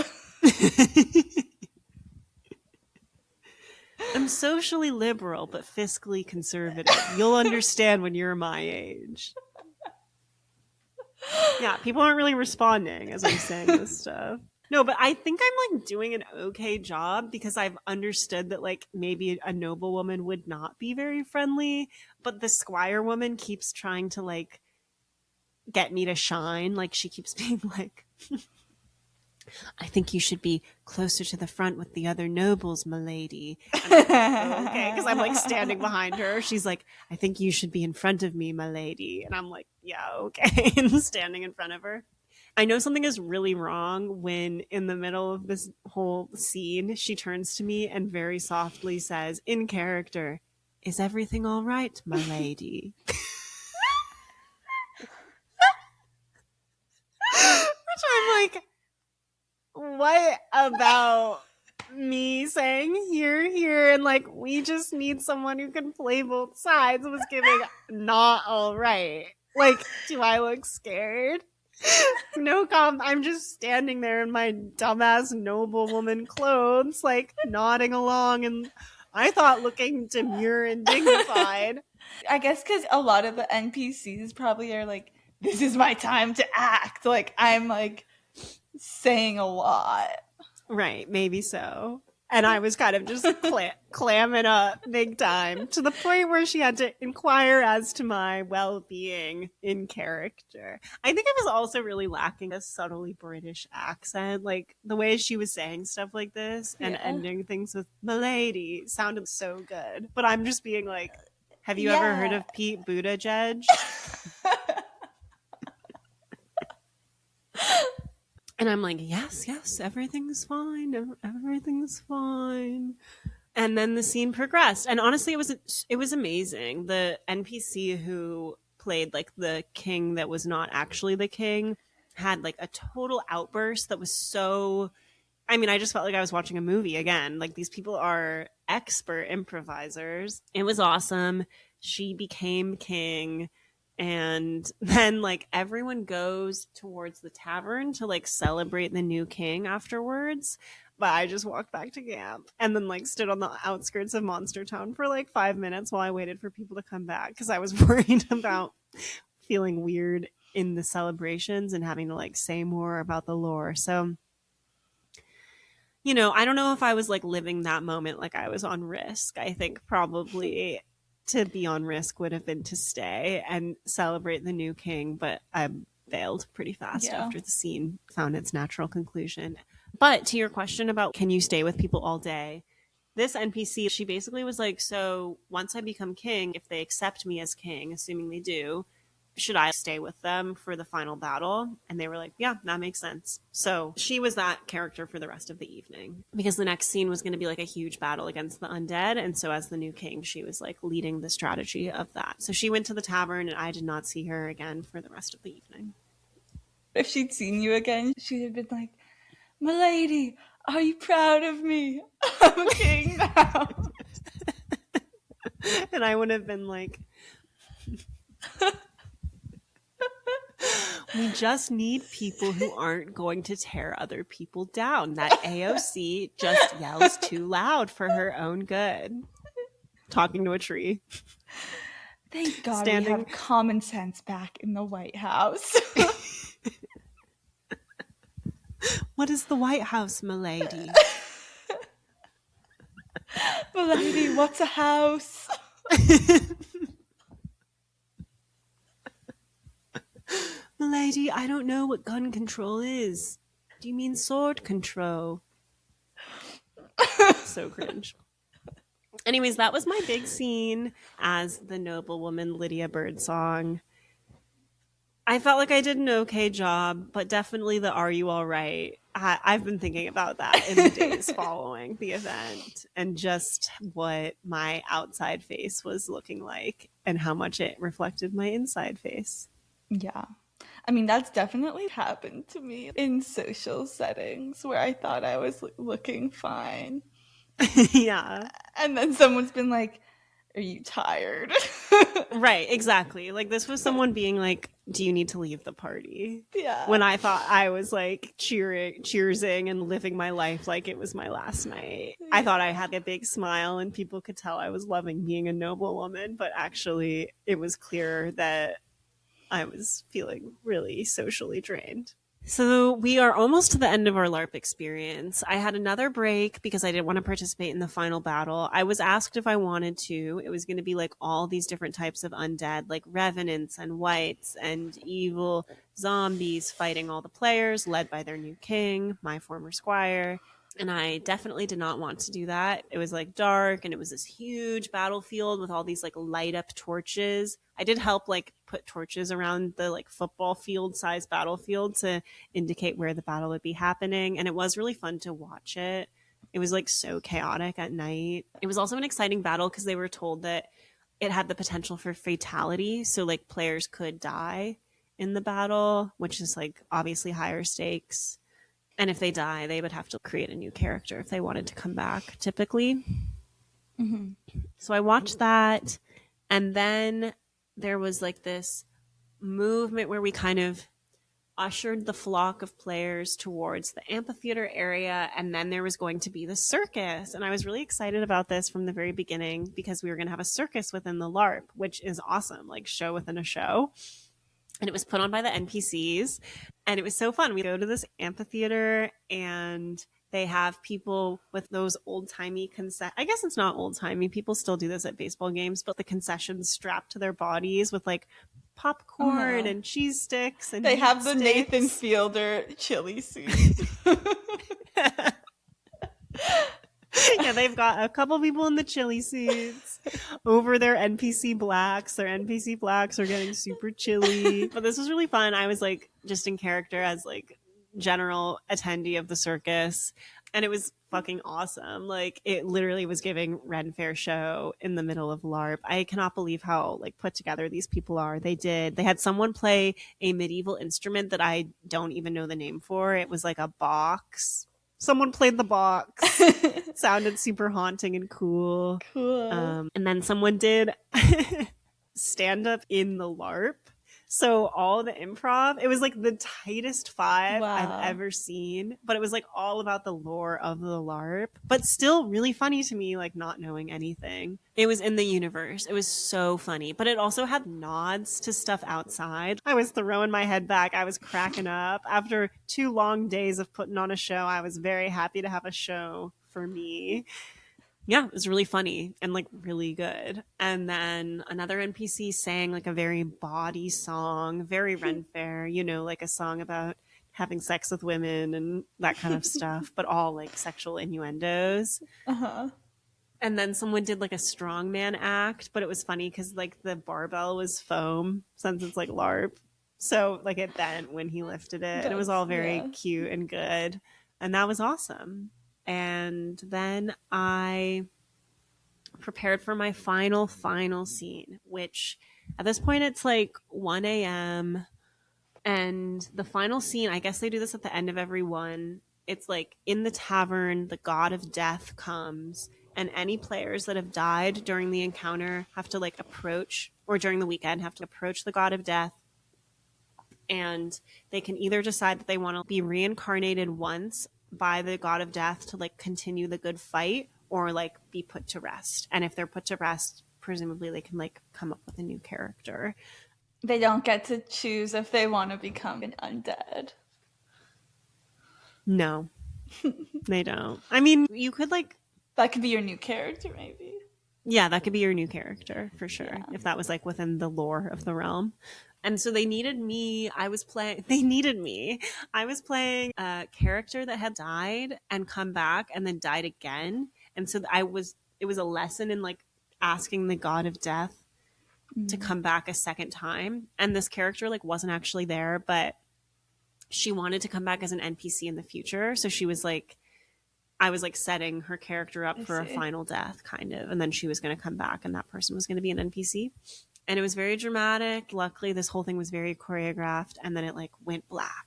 I'm socially liberal, but fiscally conservative. You'll understand when you're my age. Yeah, people aren't really responding as I'm saying this stuff. No, but I think I'm like doing an okay job because I've understood that like maybe a noblewoman would not be very friendly, but the squire woman keeps trying to like get me to shine. Like she keeps being like, I think you should be closer to the front with the other nobles, milady. Like, okay, because I'm like standing behind her. She's like, I think you should be in front of me, milady. And I'm like, yeah, okay. And standing in front of her. I know something is really wrong when in the middle of this whole scene, she turns to me and very softly says, in character, is everything all right, milady? Which I'm like, what about me saying here and like we just need someone who can play both sides was giving not all right. Like, do I look scared? No I'm just standing there in my dumbass noblewoman clothes, like nodding along and I thought looking demure and dignified. I guess because a lot of the NPCs probably are like, this is my time to act. Like, I'm like saying a lot. Right, maybe so. And I was kind of just clamming up big time to the point where she had to inquire as to my well-being in character. I think I was also really lacking a subtly British accent. Like the way she was saying stuff like this and ending things with milady sounded so good. But I'm just being like, have you ever heard of Pete Buttigieg? And I'm like, yes, everything's fine. Everything's fine. And then the scene progressed. And honestly, it was amazing. The NPC who played like the king that was not actually the king had like a total outburst that was so, I mean, I just felt like I was watching a movie again. Like these people are expert improvisers. It was awesome. She became king. And then like everyone goes towards the tavern to like celebrate the new king afterwards. But I just walked back to camp and then like stood on the outskirts of Monster Town for like 5 minutes while I waited for people to come back because I was worried about feeling weird in the celebrations and having to like say more about the lore. So, you know, I don't know if I was like living that moment like I was on Risk. I think probably to be on Risk would have been to stay and celebrate the new king, but I bailed pretty fast after the scene found its natural conclusion. But to your question about can you stay with people all day, this NPC, she basically was like, so once I become king, if they accept me as king, assuming they do, should I stay with them for the final battle? And they were like, yeah, that makes sense. So she was that character for the rest of the evening because the next scene was going to be like a huge battle against the undead. And so as the new king, she was like leading the strategy of that. So she went to the tavern and I did not see her again for the rest of the evening. If she'd seen you again, she'd have been like, milady, are you proud of me? I'm a king now. And I would have been like, we just need people who aren't going to tear other people down. That AOC just yells too loud for her own good. Talking to a tree. Thank God we have common sense back in the White House. What is the White House, milady? Milady, what's a house? Milady, I don't know what gun control is. Do you mean sword control? So cringe. Anyways, that was my big scene as the noblewoman Lydia Birdsong. I felt like I did an okay job, but definitely the "Are you all right?" I've been thinking about that in the days following the event and just what my outside face was looking like and how much it reflected my inside face. Yeah. I mean, that's definitely happened to me in social settings where I thought I was looking fine. Yeah. And then someone's been like, "Are you tired?" Right, exactly. Like this was someone being like, "Do you need to leave the party?" Yeah. When I thought I was like cheersing and living my life like it was my last night. I thought I Yeah. had a big smile and people could tell I was loving being a noble woman, but actually it was clear that I was feeling really socially drained. So we are almost to the end of our LARP experience. I had another break because I didn't want to participate in the final battle. I was asked if I wanted to. It was going to be like all these different types of undead, like revenants and wights and evil zombies fighting all the players, led by their new king, my former squire. And I definitely did not want to do that. It was like dark and it was this huge battlefield with all these like light up torches. I did help like put torches around the like football field size battlefield to indicate where the battle would be happening. And it was really fun to watch it. It was like so chaotic at night. It was also an exciting battle because they were told that it had the potential for fatality. So like players could die in the battle, which is like obviously higher stakes. And if they die, they would have to create a new character if they wanted to come back, typically. Mm-hmm. So I watched that. And then there was like this movement where we kind of ushered the flock of players towards the amphitheater area. And then there was going to be the circus. And I was really excited about this from the very beginning because we were going to have a circus within the LARP, which is awesome, like show within a show. And it was put on by the NPCs. And it was so fun. We go to this amphitheater and they have people with those old timey I guess it's not old timey. People still do this at baseball games, but the concessions strapped to their bodies with like popcorn Uh-huh. and cheese sticks and They meat have the Nathan sticks. Fielder chili suit. Yeah, they've got a couple people in the chili suits over their NPC blacks. Their NPC blacks are getting super chilly. But this was really fun. I was like just in character as like general attendee of the circus. And it was fucking awesome. Like it literally was giving Ren Fair show in the middle of LARP. I cannot believe how like put together these people are. They had someone play a medieval instrument that I don't even know the name for. It was like a box. Someone played the box. Sounded super haunting and cool. Cool. And then someone did stand up in the LARP. So all the improv, it was like the tightest five I've Wow. ever seen, but it was like all about the lore of the LARP, but still really funny to me, like not knowing anything. It was in the universe. It was so funny, but it also had nods to stuff outside. I was throwing my head back. I was cracking up. After 2 long days of putting on a show, I was very happy to have a show for me. Yeah, it was really funny and like really good. And then another NPC sang like a very bawdy song, very Ren Fair, you know, like a song about having sex with women and that kind of stuff, but all like sexual innuendos. Uh-huh. And then someone did like a strongman act, but it was funny because like the barbell was foam since it's like LARP. So like it bent when he lifted it. And it was all very Yeah. cute and good. And that was awesome. And then I prepared for my final scene, which at this point it's like 1 a.m. And the final scene, I guess they do this at the end of every one. It's like in the tavern, the god of death comes, and any players that have died during the encounter have to like approach, or during the weekend, have to approach the god of death. And they can either decide that they want to be reincarnated once by the god of death to like continue the good fight, or like be put to rest. And if they're put to rest, presumably they can like come up with a new character. They don't get to choose if they want to become an undead. No, they don't. I mean, you could like, That could be your new character, maybe. yeah, that could be your new character for sure, Yeah. if that was like within the lore of the realm. And so they needed me. They needed me. I was playing a character that had died and come back and then died again. And so it was a lesson in like asking the god of death to come back a second time. And this character like wasn't actually there, but she wanted to come back as an NPC in the future. So she was like, I was like setting her character up I for a see. final death, kind of. And then she was going to come back and that person was going to be an NPC. And it was very dramatic. Luckily, this whole thing was very choreographed. And then it like went black.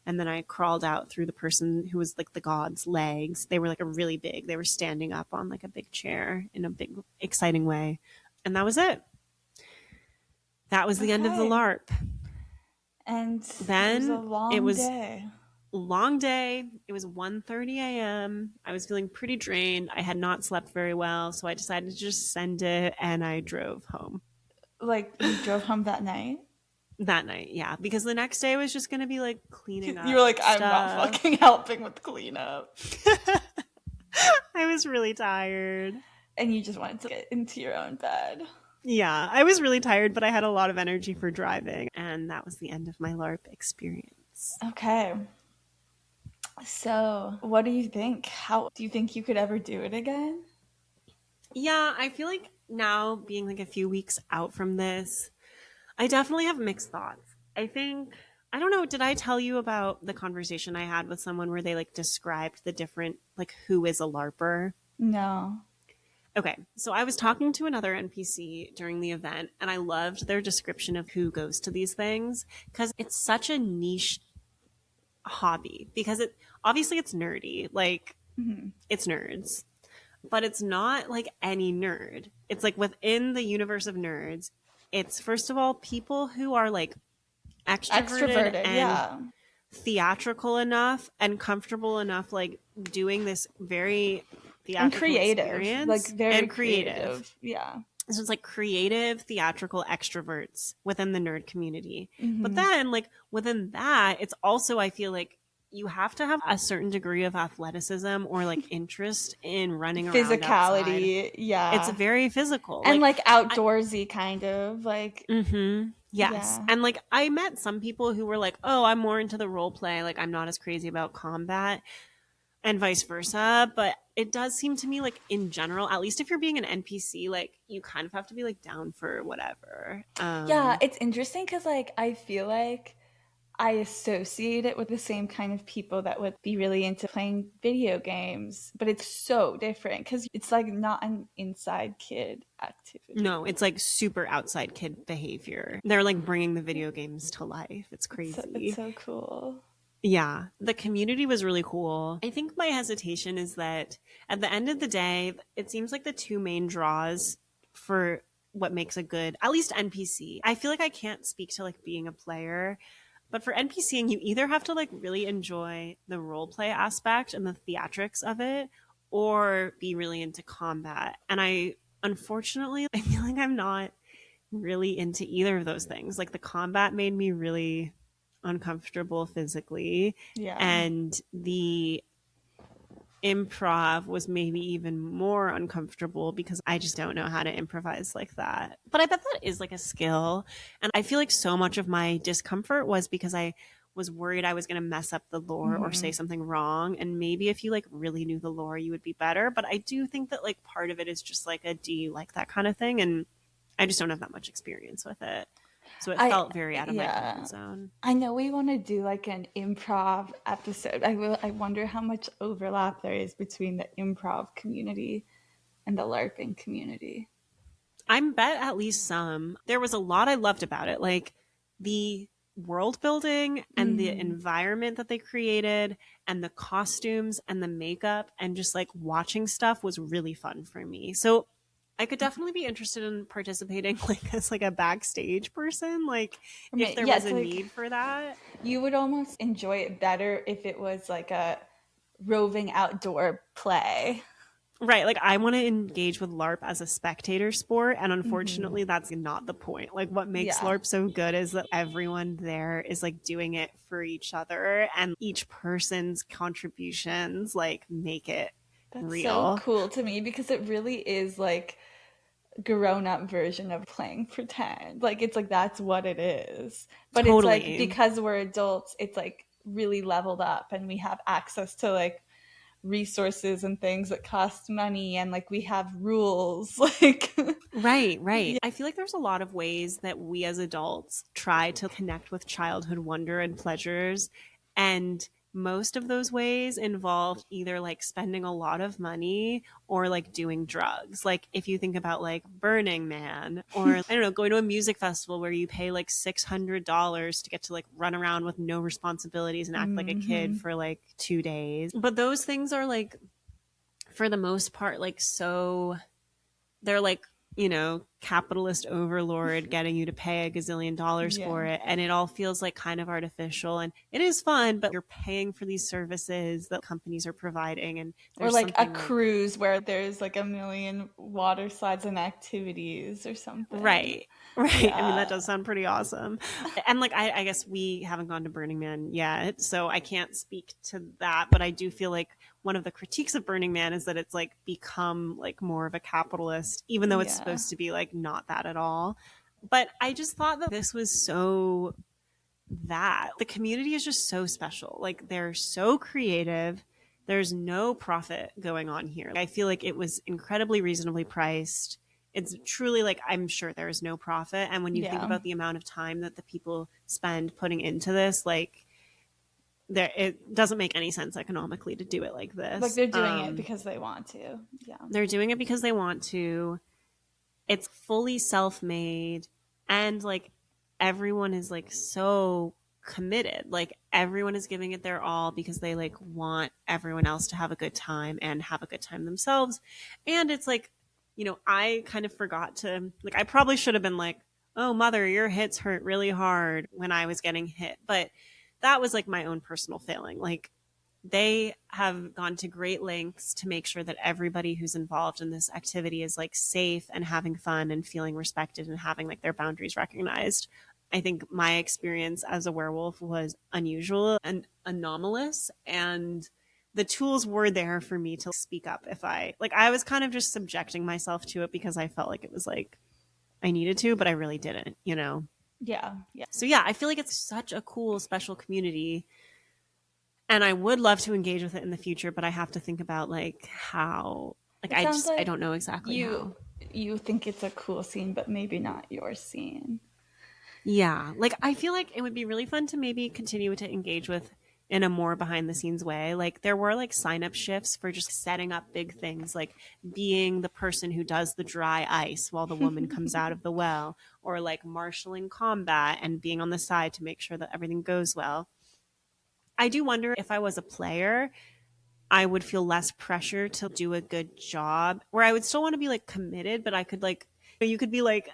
And then I crawled out through the person who was like the god's legs. They were like a really big, they were standing up on like a big chair in a big, exciting way. And that was it. That was the end of the Okay. LARP. And it was a Then it long was day. long day. It was 1:30 a.m. I was feeling pretty drained. I had not slept very well, so I decided to just send it and I drove home. Like, you drove home that night? That night, yeah, because the next day was just going to be like cleaning You up were like, I'm not stuff. fucking helping with cleanup. I was really tired. And you just wanted to get into your own bed. Yeah, I was really tired, but I had a lot of energy for driving, and that was the end of my LARP experience. Okay. So, what do you think? How do you think you could ever do it again? Yeah, I feel like now being like a few weeks out from this, I definitely have mixed thoughts. I think, I don't know, did I tell you about the conversation I had with someone where they like described the different, like who is a LARPer? No. Okay, so I was talking to another NPC during the event, and I loved their description of who goes to these things because it's such a niche hobby. Because it obviously it's nerdy, like Mm-hmm. it's nerds, but it's not like any nerd. It's like within the universe of nerds. It's first of all people who are like extroverted Extroverted, and yeah. theatrical enough and comfortable enough, like doing this very And theatrical creative. Like, experience very and creative. Yeah. So it's like creative, theatrical extroverts within the nerd community. But Mm-hmm. then, like, within that, it's also, I feel like, you have to have a certain degree of athleticism or like interest in running around outside. Physicality, It's yeah. very physical. And Like, like outdoorsy kind of. Like, yes. yeah. And like, I met some people who were like, oh, I'm more into the role play. Like, I'm not as crazy about combat and vice versa. But it does seem to me like in general, at least if you're being an NPC, like you kind of have to be like down for whatever. Yeah, it's interesting because like I feel like I associate it with the same kind of people that would be really into playing video games, but it's so different because it's like not an inside kid activity. No, it's like super outside kid behavior. They're like bringing the video games to life. It's It's crazy. so cool. Yeah, the community was really cool. I think my hesitation is that at the end of the day, it seems like the two main draws for what makes a good, at least NPC. I feel like I can't speak to like being a player, but for NPCing, you either have to like really enjoy the role play aspect and the theatrics of it, or be really into combat. And I, unfortunately, I feel like I'm not really into either of those things. Like the combat made me really uncomfortable physically, Yeah. and the improv was maybe even more uncomfortable because I just don't know how to improvise like that. But I bet that is like a skill. And I feel like so much of my discomfort was because I was worried I was going to mess up the lore or say Mm-hmm. something wrong. And maybe if you like really knew the lore, you would be better. But I do think that like part of it is just like a do you like that kind of thing? And I just don't have that much experience with it. So it I felt very out of my yeah. comfort zone. I know we want to do like an improv episode. I wonder how much overlap there is between the improv community and the LARPing community. I bet at least some. There was a lot I loved about it, like the world building and the Mm. environment that they created and the costumes and the makeup and just like watching stuff was really fun for me. So I could definitely be interested in participating like as like a backstage person, like I if mean, there yeah, was it's a like need for that. you would almost enjoy it better if it was like a roving outdoor play. Right, like I want to engage with LARP as a spectator sport, and Mm-hmm. unfortunately, that's not the point. Like, what makes Yeah, LARP so good is that everyone there is like doing it for each other, and each person's contributions like make it that's so real. cool to me because it really is like grown up version of playing pretend. Like it's like that's what it is. But it's like Totally. because we're adults, it's like really leveled up and we have access to like resources and things that cost money and like we have rules like Right, right. yeah. I feel like there's a lot of ways that we as adults try to connect with childhood wonder and pleasures. And most of those ways involved either like spending a lot of money or like doing drugs. Like if you think about like Burning Man, or I don't know, going to a music festival where you pay like $600 to get to like run around with no responsibilities and act like a kid Mm-hmm. for like 2 days. But those things are like, for the most part, like so they're like, capitalist overlord getting you to pay a gazillion dollars Yeah. for it. And it all feels like kind of artificial, and it is fun, but you're paying for these services that companies are providing. And Or there's like a something like, cruise where there's like a million water slides and activities or something. right. Right. I mean, that Yeah. does sound pretty awesome. And like, I guess we haven't gone to Burning Man yet, so I can't speak to that. But I do feel like one of the critiques of Burning Man is that it's like become like more of a capitalist, even though it's Yeah. supposed to be like not that at all. But I just thought that this was so, that the community is just so special. Like they're so creative. There's no profit going on here. I feel like it was incredibly reasonably priced. It's truly like, I'm sure there is no profit. And when you think Yeah. about the amount of time that the people spend putting into this, like there, it doesn't make any sense economically to do it like Like this. they're doing it because they want to. Yeah. They're doing it because they want to. It's fully self-made, and like everyone is like so committed. Like everyone is giving it their all because they like want everyone else to have a good time and have a good time themselves. And it's like, I kind of forgot to, like, I probably should have been like, oh mother, your hits hurt really hard when I was getting hit. But that was like my own personal failing. Like they have gone to great lengths to make sure that everybody who's involved in this activity is like safe and having fun and feeling respected and having like their boundaries recognized. I think my experience as a werewolf was unusual and anomalous, and the tools were there for me to speak up if I was kind of just subjecting myself to it because I felt like it was like I needed to, but I really didn't. Yeah. Yeah. So yeah, I feel like it's such a cool special community, and I would love to engage with it in the future, but I have to think about like how, like It sounds I like don't know exactly you how. you think it's a cool scene, but maybe not your scene. Yeah, like I feel like it would be really fun to maybe continue to engage with in a more behind the scenes way. Like there were like sign up shifts for just setting up big things, like being the person who does the dry ice while the woman comes out of the well, or like marshaling combat and being on the side to make sure that everything goes well. I do wonder if I was a player, I would feel less pressure to do a good job, where I would still want to be like committed, but I could like, you could be like,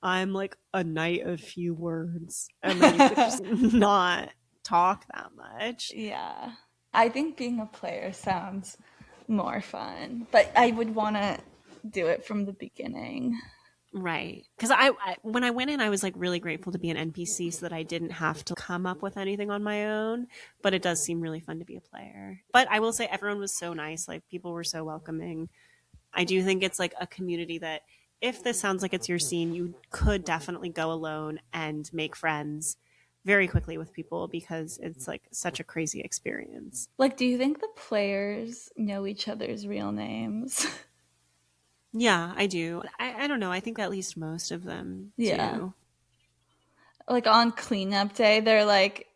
I'm like a knight of few words, and then you could just not talk that much. Yeah. I think being a player sounds more fun, but I would want to do it from the beginning. Right. Because when I went in, I was like really grateful to be an NPC so that I didn't have to come up with anything on my own. But it does seem really fun to be a player. But I will say everyone was so nice. Like people were so welcoming. I do think it's like a community that, if this sounds like it's your scene, you could definitely go alone and make friends very quickly with people because it's like such a crazy experience. Like, do you think the players know each other's real names? Yeah, I do. I don't know. I think at least most of them Yeah. do. Like on cleanup day, they're like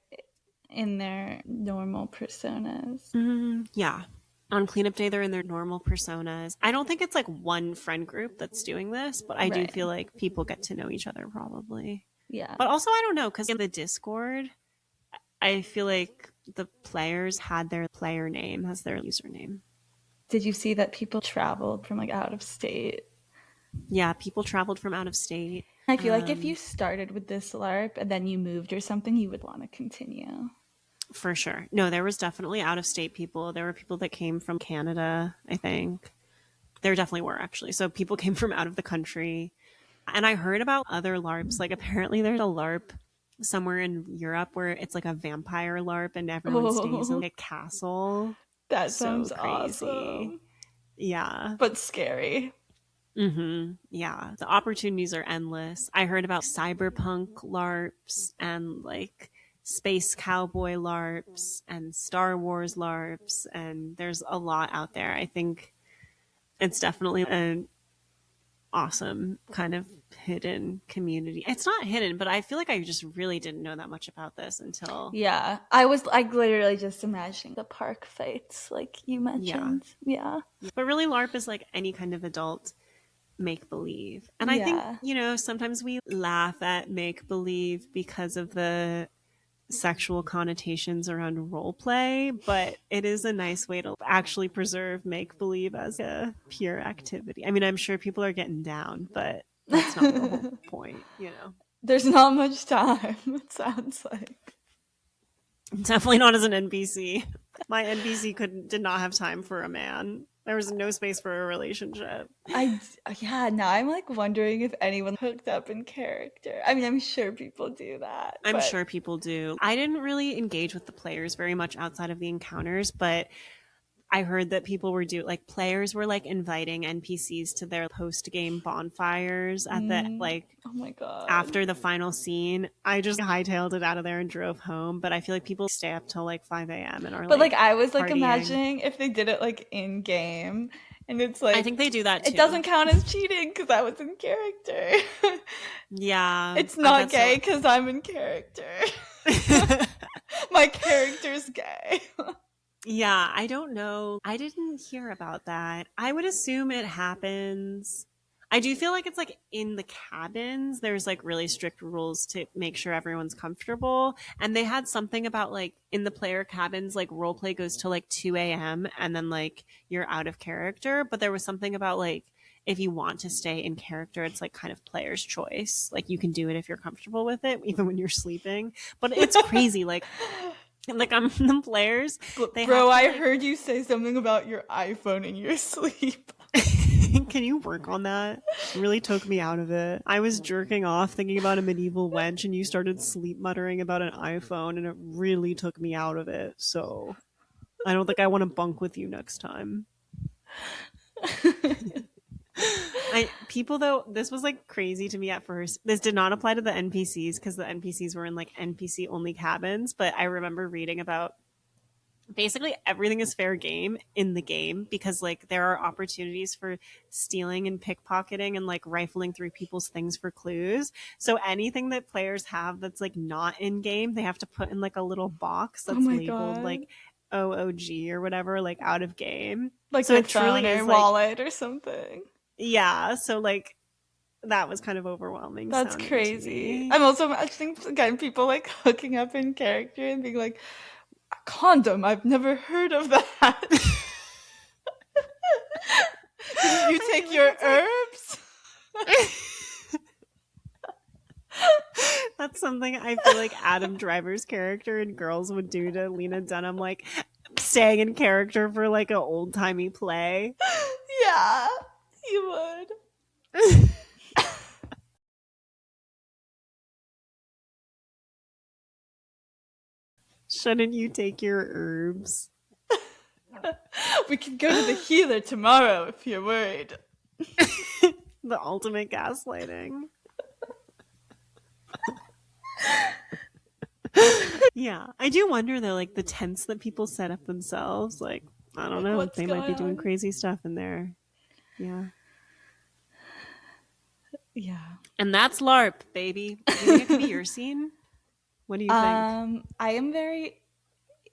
in their normal personas. Yeah. On cleanup day, they're in their normal personas. I don't think it's like one friend group that's doing this, but I do Right. feel like people get to know each other probably. Yeah. But also, I don't know, because in the Discord, I feel like the players had their player name as their username. Did you see that people traveled from like out of state? Yeah, people traveled from out of state. I feel like if you started with this LARP and then you moved or something, you would want to continue. For sure. No, there was definitely out of state people. There were people that came from Canada, I think. There definitely were, actually. So people came from out of the country. And I heard about other LARPs. Like apparently there's a LARP somewhere in Europe where it's like a vampire LARP and everyone stays in Oh, a castle. that So sounds crazy. awesome, Yeah. but scary. Yeah. The opportunities are endless. I heard about cyberpunk LARPs and like space cowboy LARPs and Star Wars LARPs, and there's a lot out there. I think it's definitely a awesome kind of hidden community. It's not hidden, but I feel like I just really didn't know that much about this until, Yeah, I was like literally just imagining the park fights like you yeah. mentioned. Yeah. But really, LARP is like any kind of adult make believe. And I think, Yeah. sometimes we laugh at make believe because of the sexual connotations around role play, but it is a nice way to actually preserve make believe as a pure activity. I mean, I'm sure people are getting down, but that's not the whole point. There's not much time, it sounds like. Definitely not as an NPC. My NPC did not have time for a man. There was no space for a relationship. I yeah, now I'm like wondering if anyone hooked up in character. I mean, I'm sure people do that, I'm but sure people do. I didn't really engage with the players very much outside of the encounters, but I heard that people were players were like inviting NPCs to their post game bonfires at the oh my god. after the final scene. I just hightailed it out of there and drove home. But I feel like people stay up till like 5 a.m. and are But like like I was like partying. imagining if they did it like in game and it's I like think they do that it too. doesn't count as cheating because I was in character. Yeah, It's not that's so. gay because I'm in character. My character's gay. Yeah, I don't know. I didn't hear about that. I would assume it happens. I do feel like it's like in the cabins, there's like really strict rules to make sure everyone's comfortable. And they had something about like in the player cabins, like role play goes till like 2 a.m. and then like you're out of character. But there was something about like if you want to stay in character, it's like kind of player's choice. Like you can do it if you're comfortable with it, even when you're sleeping. But it's crazy. Like I'm the players, they have Bro, to I like. heard you say something about your iPhone in your sleep. Can you work on that? It really took me out of it. I was jerking off thinking about a medieval wench, and you started sleep muttering about an iPhone, and it really took me out of it. So I don't think I want to bunk with you next time. People though, this was like crazy to me at first. This did not apply to the NPCs because the NPCs were in like NPC only cabins, but I remember reading about basically everything is fair game in the game because like there are opportunities for stealing and pickpocketing and like rifling through people's things for clues. So anything that players have that's like not in game, they have to put in like a little box Oh that's my labeled god. like OOG or whatever, like out of game. Like So their it phone truly or is like, wallet or something. yeah. So like that was kind of overwhelming That's sounding to crazy. me. I'm also imagining again people like hooking up in character and being like, a condom, I've never heard of that. Didn't you I feel take like your that's like herbs? that's something I feel like Adam Driver's character in Girls would do to Lena Dunham, like staying in character for like an old timey play. Yeah, you would. Shouldn't you take your herbs? We could go to the healer tomorrow if you're worried. The ultimate gaslighting. Yeah, I do wonder though, like the tents that people set up themselves, like I don't Like, know, what's they might be going doing on? crazy stuff in there. Yeah. Yeah. And that's LARP, baby. Do you think it could be your scene? What do you think? I am very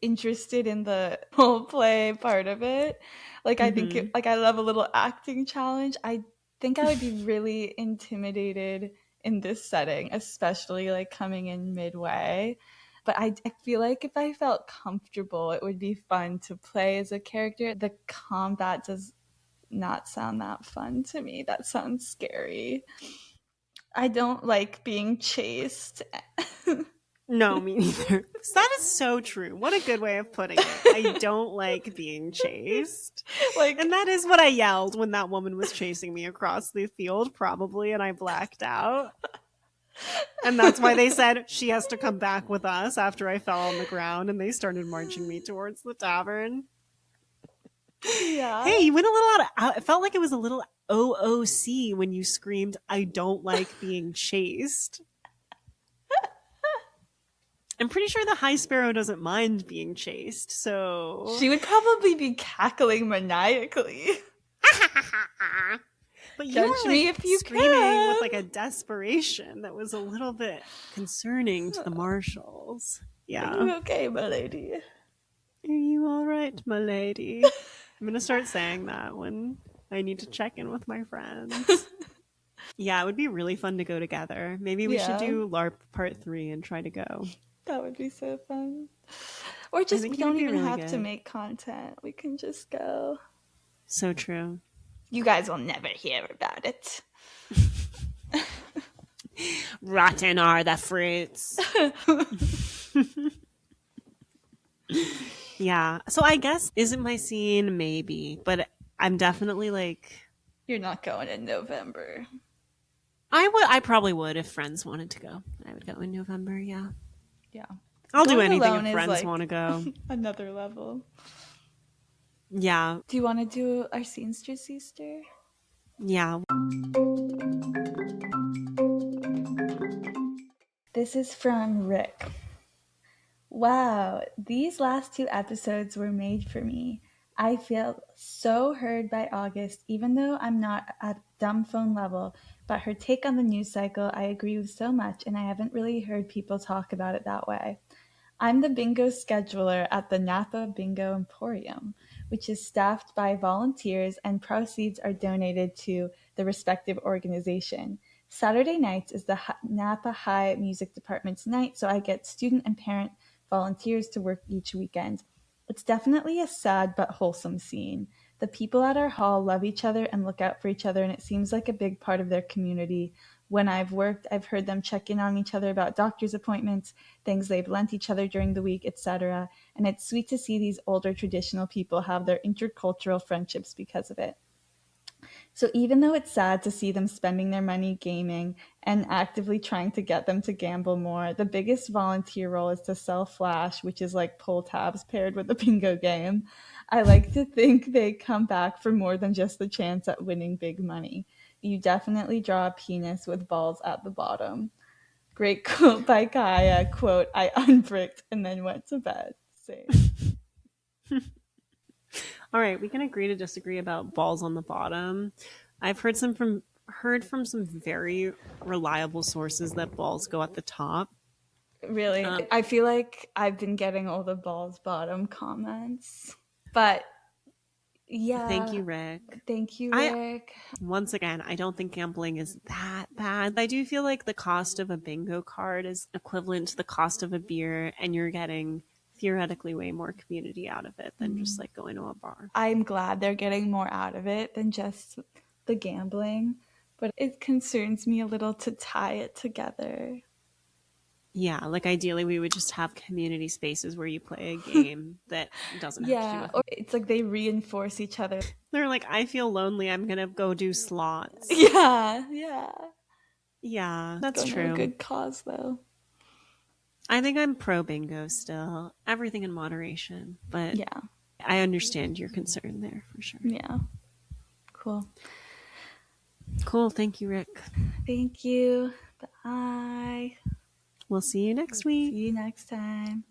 interested in the role play part of it. Like I think Mm-hmm. like I love a little acting challenge. I think I would be really intimidated in this setting, especially like coming in midway. But I feel like if I felt comfortable, it would be fun to play as a character. The combat does not sound that fun to me. That sounds scary. I don't like being chased. No, me neither. That is so true. What a good way of putting it. I don't like being chased. Like And that is what I yelled when that woman was chasing me across the field, probably, and I blacked out. And that's why they said she has to come back with us after I fell on the ground and they started marching me towards the tavern. yeah. Hey, you went a little out. It felt like it was a little OOC when you screamed, I don't like being chased. I'm pretty sure the High Sparrow doesn't mind being chased, so. She would probably be cackling maniacally. But you Judge were me like if you screaming with can. like a desperation that was a little bit concerning to the marshals. Are Yeah. you okay, my lady? Are you all right, my lady? I'm gonna start saying that when I need to check in with my friends. Yeah, it would be really fun to go together. Maybe we should Yeah, do LARP part 3 and try to go. that would be so fun. Or I just, we think you would don't be even really have to good. make content. We can just go. So true. You guys will never hear about it. Rotten are the fruits. Yeah. So I guess isn't my scene maybe, but I'm definitely like You're not going in November. I probably would if friends wanted to go. I would go in November, yeah. Yeah. I'll do Going anything alone if is friends want to like go. another level. Yeah. Do you want to do our scenester sister? Yeah. This is from Rick. Wow, these last two episodes were made for me. I feel so heard by August, even though I'm not at dumb phone level, but her take on the news cycle I agree with so much, and I haven't really heard people talk about it that way. I'm the bingo scheduler at the Napa Bingo Emporium, which is staffed by volunteers and proceeds are donated to the respective organization. Saturday nights is the Napa High Music Department's night, so I get student and parent volunteers to work each weekend. It's definitely a sad but wholesome scene. The people at our hall love each other and look out for each other, and it seems like a big part of their community. When I've worked, I've heard them check in on each other about doctor's appointments, things they've lent each other during the week, etc. And it's sweet to see these older traditional people have their intercultural friendships because of it. So even though it's sad to see them spending their money gaming and actively trying to get them to gamble more, the biggest volunteer role is to sell Flash, which is like pull tabs paired with a bingo game. I like to think they come back for more than just the chance at winning big money. You definitely draw a penis with balls at the bottom. Great quote by Kaia. Quote, I unbricked and then went to bed. Same. All right, we can agree to disagree about balls on the bottom. I've heard from some very reliable sources that balls go at the top. Really, Um, I feel like I've been getting all the balls bottom comments. But Thank yeah, you, Rick. thank you, I Rick. once again, I don't think gambling is that bad. I do feel like the cost of a bingo card is equivalent to the cost of a beer, and you're getting theoretically way more community out of it than just like going to a bar. I'm glad they're getting more out of it than just the gambling, but it concerns me a little to tie it together. Yeah, like ideally we would just have community spaces where you play a game that doesn't have to do Yeah, with. or it's like they reinforce each other. They're like, I feel lonely. I'm gonna go do slots. Yeah, yeah. Yeah, that's Going to a true. good cause though. I think I'm pro bingo still. Everything in moderation, but Yeah, I understand your concern there for sure. yeah. Cool. Cool. Thank you, Rick. Thank you. Bye. We'll see you next week. See you next time.